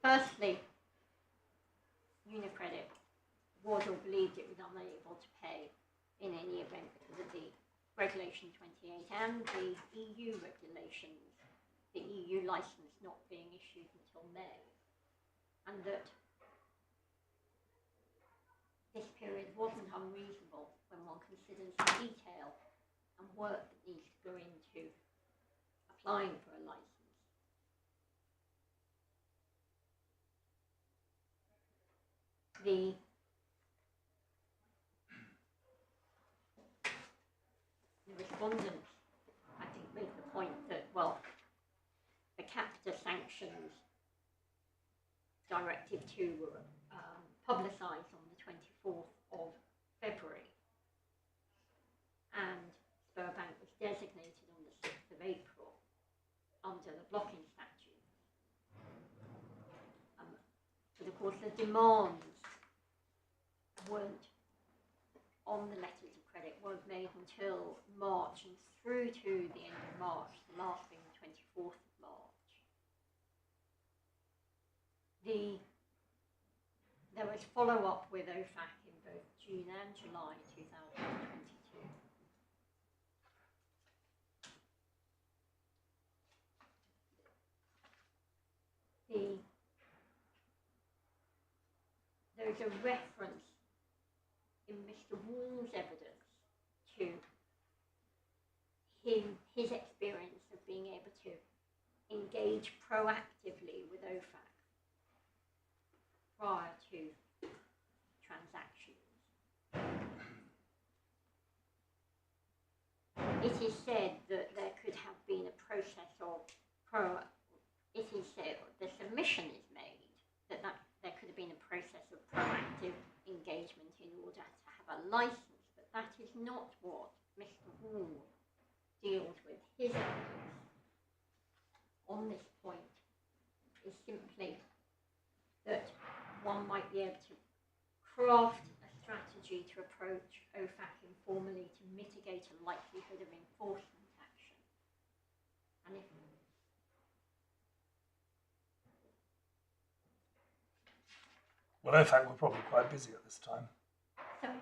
firstly, UniCredit was or believed it was unable to pay in any event because of the Regulation 28 and the EU regulations, the EU licence not being issued until May, and that this period wasn't unreasonable when one considers the detail and work that needs to go into applying for a licence. The respondents, I think, made the point that, well, the capita sanctions Directive 2 were publicised on the 24th of February, and Bank was designated on the 6th of April under the blocking statute. But of course the demands weren't on the letters of credit, weren't made until March, and through to the end of March, the last being the 24th of March. There was follow-up with OFAC in both June and July 2022. There is a reference in Mr. Wall's evidence to his experience of being able to engage proactively with OFAC prior to transactions. It is said that there could have been a process of it is said, the submission is made that there could have been a process of proactive engagement in order to have a licence, but that is not what Mr. Wall deals with. His evidence on this point is simply that one might be able to craft a strategy to approach OFAC informally to mitigate a likelihood of enforcement action. And if Well, OFAC were probably quite busy at this time. sorry.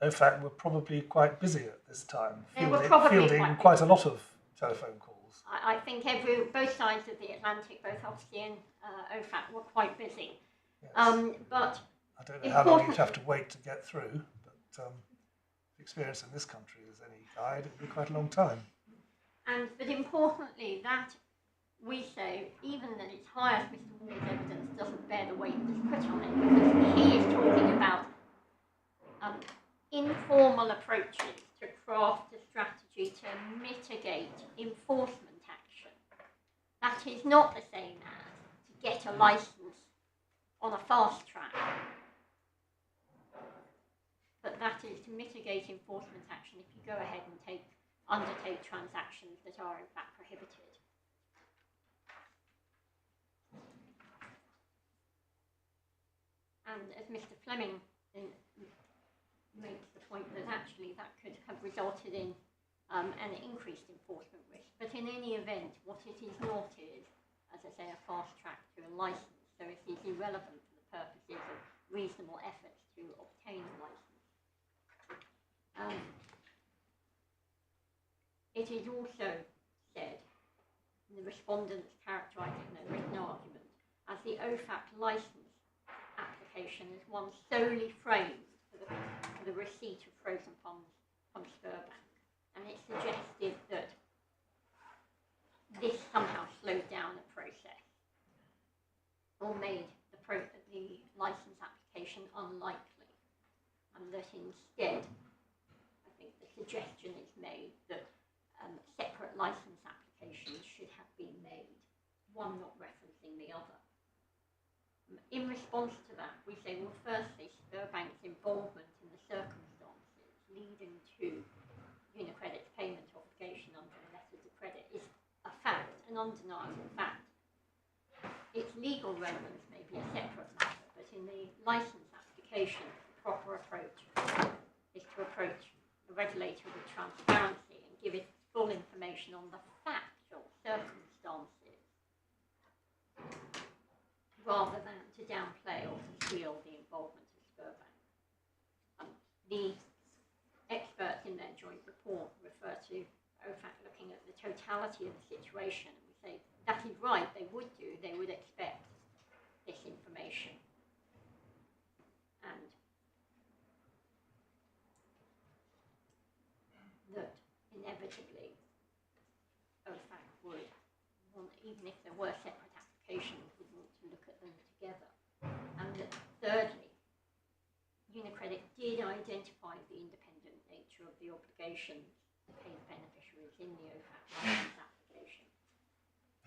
OFAC were probably quite busy at this time, They were probably fielding quite a lot of telephone calls. I think both sides of the Atlantic, both Ofsted and OFAC, were quite busy. Yes. But I don't know how long you'd have to wait to get through, but the experience in this country is any guide, it'd be quite a long time. but importantly, that we say, even at its highest, Mr. Wall's evidence doesn't bear the weight that's put on it, because he is talking about informal approaches to craft a strategy to mitigate enforcement action. That is not the same as to get a licence on a fast track. but that is to mitigate enforcement action if you go ahead and undertake transactions that are in fact prohibited. And as Mr Fleming makes the point that actually that could have resulted in an increased enforcement risk. But in any event, what it is not is, as I say, a fast track to a licence. So it is irrelevant for the purposes of reasonable efforts to obtain a licence. It is also said, the respondents characterising their written argument as the OFAC licence application is one solely framed for the receipt of frozen funds from Sberbank. And it suggested that this somehow slowed down the process or made the licence application unlikely, and that instead, I think the suggestion is made that separate licence applications should have been made, one not referencing the other. In response to that, we say, well, firstly, Sberbank's involvement in the circumstances leading to UniCredit's payment obligation under the letters of credit is a fact, an undeniable fact. Its legal relevance may be a separate matter, but in the licence application, the proper approach is to approach the regulator with transparency and give it full information on the factual circumstances, rather than to downplay or conceal the involvement of Sberbank. The experts in their joint report refer to OFAC looking at the totality of the situation, and we say that is right, they would expect this information. And that inevitably OFAC would want, even if there were separate applications, would want to look at them together. And that thirdly, UniCredit did identify the independent nature of the obligations to pay the beneficiaries in the OFAC license application.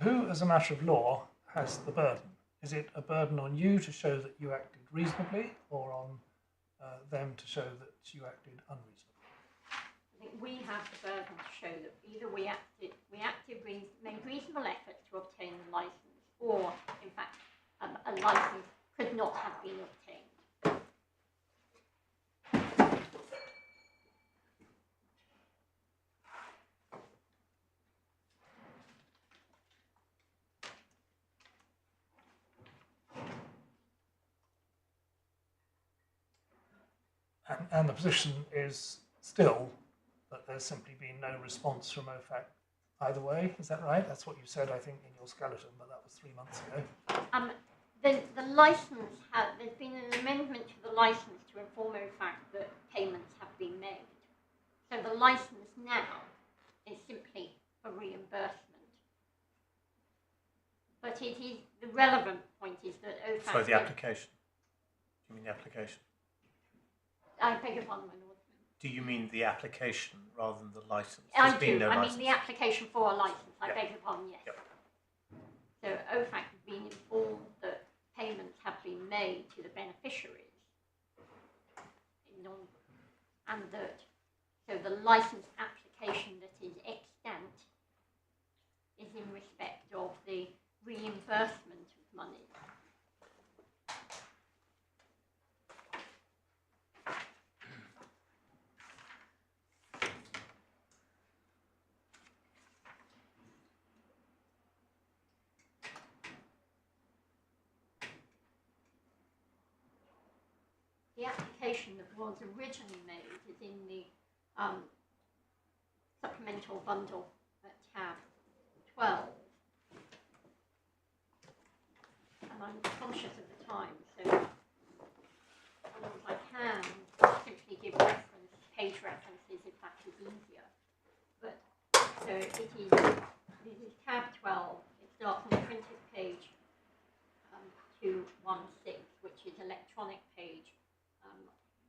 Who, as a matter of law, has the burden? Is it a burden on you to show that you acted reasonably, or on them to show that you acted unreasonably? I think we have the burden to show that either we made reasonable efforts to obtain the licence, or in fact a licence could not have been obtained. And the position is still that there's simply been no response from OFAC either way. Is that right? That's what you said, I think, in your skeleton, but that was 3 months ago. The licence there's been an amendment to the licence to inform OFAC that payments have been made. So the licence now is simply for reimbursement. But it is, the relevant point is that OFAC... So the application. Do you mean the application? I beg your pardon, my lord. Do you mean the application rather than the licence? I There's been do. no I licence. mean the application for a licence. I Yep. beg your pardon, yes. Yep. So OFAC has been informed that payments have been made to the beneficiaries, and that so the licence application that is extant is in respect of the reimbursement of money. The application that was originally made is in the supplemental bundle at tab 12. And I'm conscious of the time, so I can simply give page references if that is easier. But so this is tab 12. It starts on the printed page 216, which is electronic page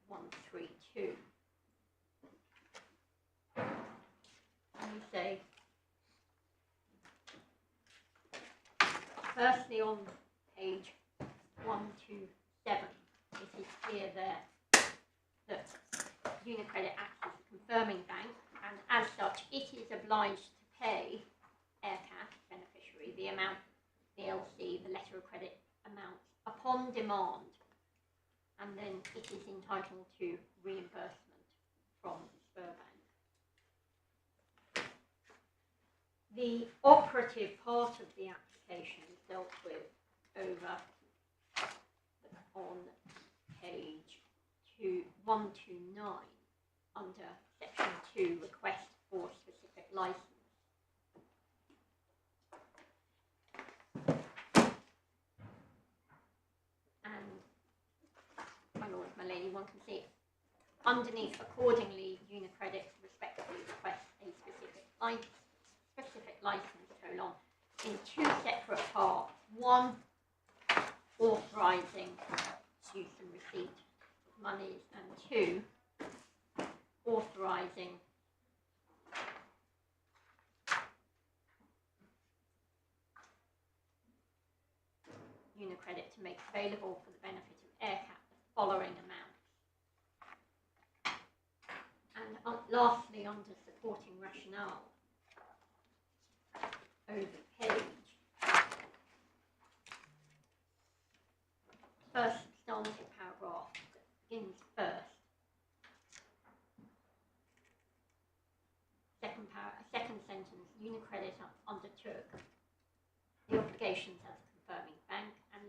132. And you say, firstly on page 127, it is clear there that UniCredit acts as a confirming bank, and as such, it is obliged to pay AirCap, beneficiary, the amount, the LC, the letter of credit amount, upon demand, and then it is entitled to reimbursement from Spurbank. The operative part of the application is dealt with over on page 129 under section 2, request for specific license. And, my lord, my lady, one can see it. Underneath, accordingly, UniCredit respectively requests a specific license, in two separate parts. One, authorising use and receipt of monies, and two, authorising UniCredit to make available for the benefit of AirCap the following amounts. And lastly, under supporting rationale, over the page, first substantive paragraph that begins first. Second sentence, UniCredit undertook the obligations as a confirming bank, and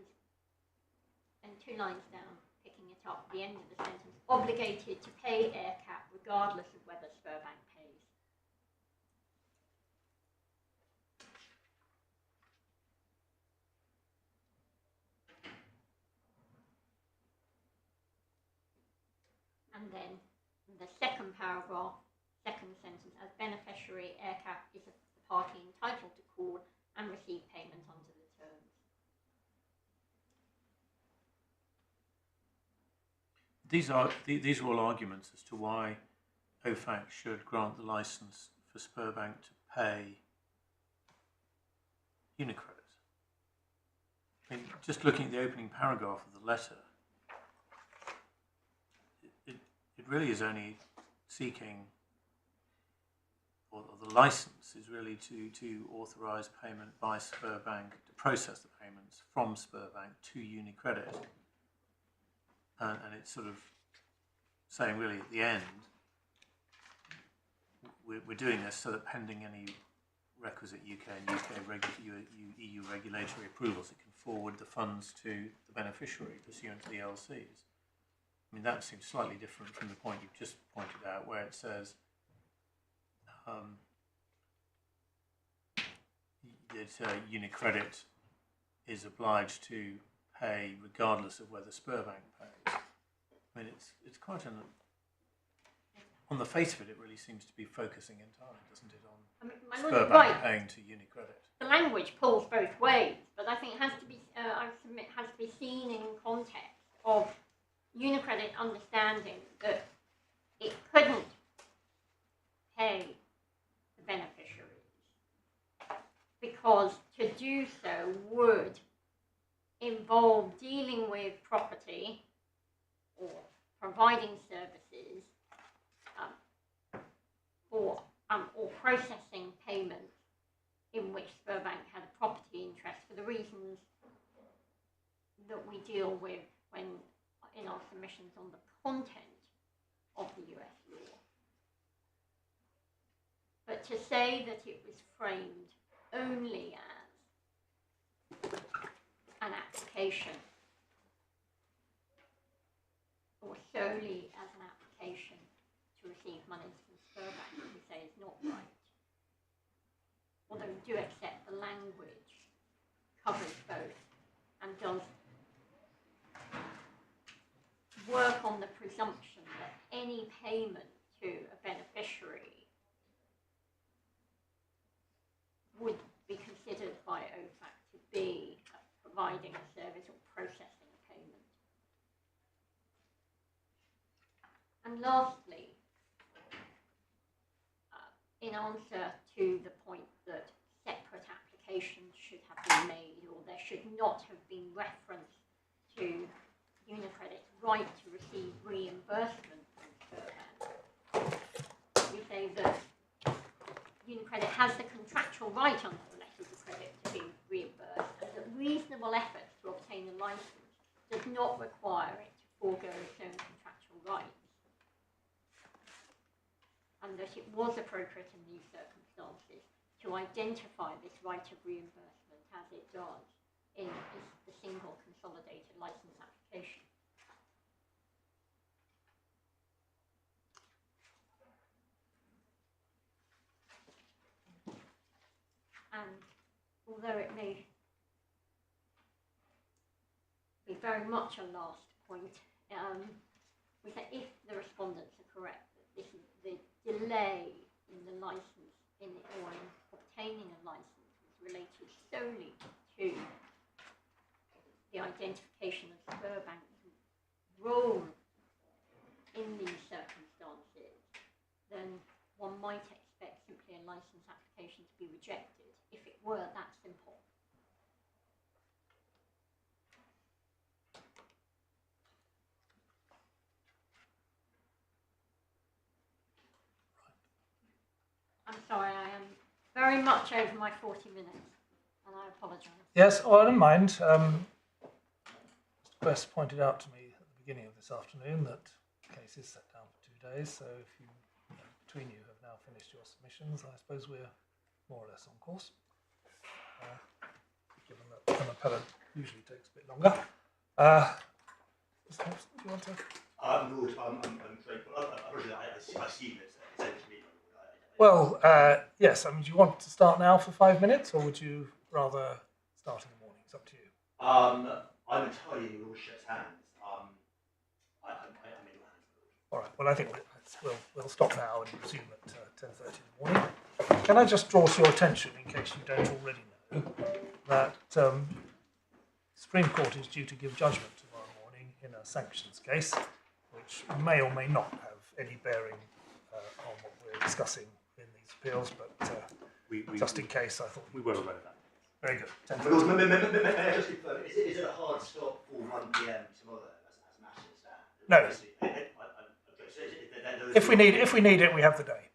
then 2 lines down, picking it up, the end of the sentence, obligated to pay AirCap regardless of whether Spurbank pays. And then the second paragraph, second sentence, as beneficiary, AirCap is the party entitled to call and receive payment under the terms. These are all arguments as to why OFAC should grant the license for Spurbank to pay UniCredit. I mean, just looking at the opening paragraph of the letter, it really is only seeking, or the license is really to authorise payment by Spurbank, to process the payments from Spurbank to UniCredit. And it's sort of saying really at the end, we're doing this so that pending any requisite UK and EU regulatory approvals, it can forward the funds to the beneficiary pursuant to the LCs. I mean, that seems slightly different from the point you've just pointed out, where it says that UniCredit is obliged to pay regardless of whether Spurbank pays. I mean, it's quite an... On the face of it, it really seems to be focusing entirely, doesn't it, on Spurbank paying to UniCredit. The language pulls both ways, but I think it has to be, I submit, has to be seen in context of UniCredit understanding that it couldn't pay the beneficiaries because to do so would involve dealing with property or providing services or processing payments in which Spurbank had a property interest for the reasons that we deal with when in our submissions on the content of the US law. But to say that it was framed only as an application or solely as an application to receive monies from Spurbank, we say is not right. Although we do accept the language covers both and does work on the presumption that any payment to a beneficiary would be considered by OFAC to be providing a service or processing a payment. And lastly, in answer to the point that separate applications should have been made, or there should not have been reference to UniCredit's right to receive reimbursement from Spurbank, UniCredit has the contractual right under the letters of credit to be reimbursed, and that reasonable efforts to obtain a licence does not require it to forego its own contractual rights, and that it was appropriate in these circumstances to identify this right of reimbursement as it does in the single consolidated licence application. And although it may be very much a last point, we say if the respondents are correct, that this is the delay in the licence in obtaining a licence was related solely to the identification of Sberbank's role in these circumstances, then one might expect simply a licence application to be rejected if it were that simple. I'm sorry, I am very much over my 40 minutes, and I apologise. Yes, oh, I don't mind. Mr Quest pointed out to me at the beginning of this afternoon that the case is set down for 2 days, so if you, between you, have now finished your submissions, I suppose we're more or less on course. Given that an appellant usually takes a bit longer. Mr. Thompson, do you want to? No, I'm grateful. I assume it's essentially. Well, yes. I mean, do you want to start now for 5 minutes, or would you rather start in the morning? It's up to you. I'm entirely in all shit's hands. I'm in your hands. All right. Well, I think we'll stop now and resume at 10:30 in the morning. Can I just draw to your attention, in case you don't already know, that Supreme Court is due to give judgment tomorrow morning in a sanctions case, which may or may not have any bearing on what we're discussing in these appeals, but just in case, I thought We were aware of that. very good. May I just confirm, is it a hard stop for 1 PM tomorrow as matters stand? No. If we need it, we have the day.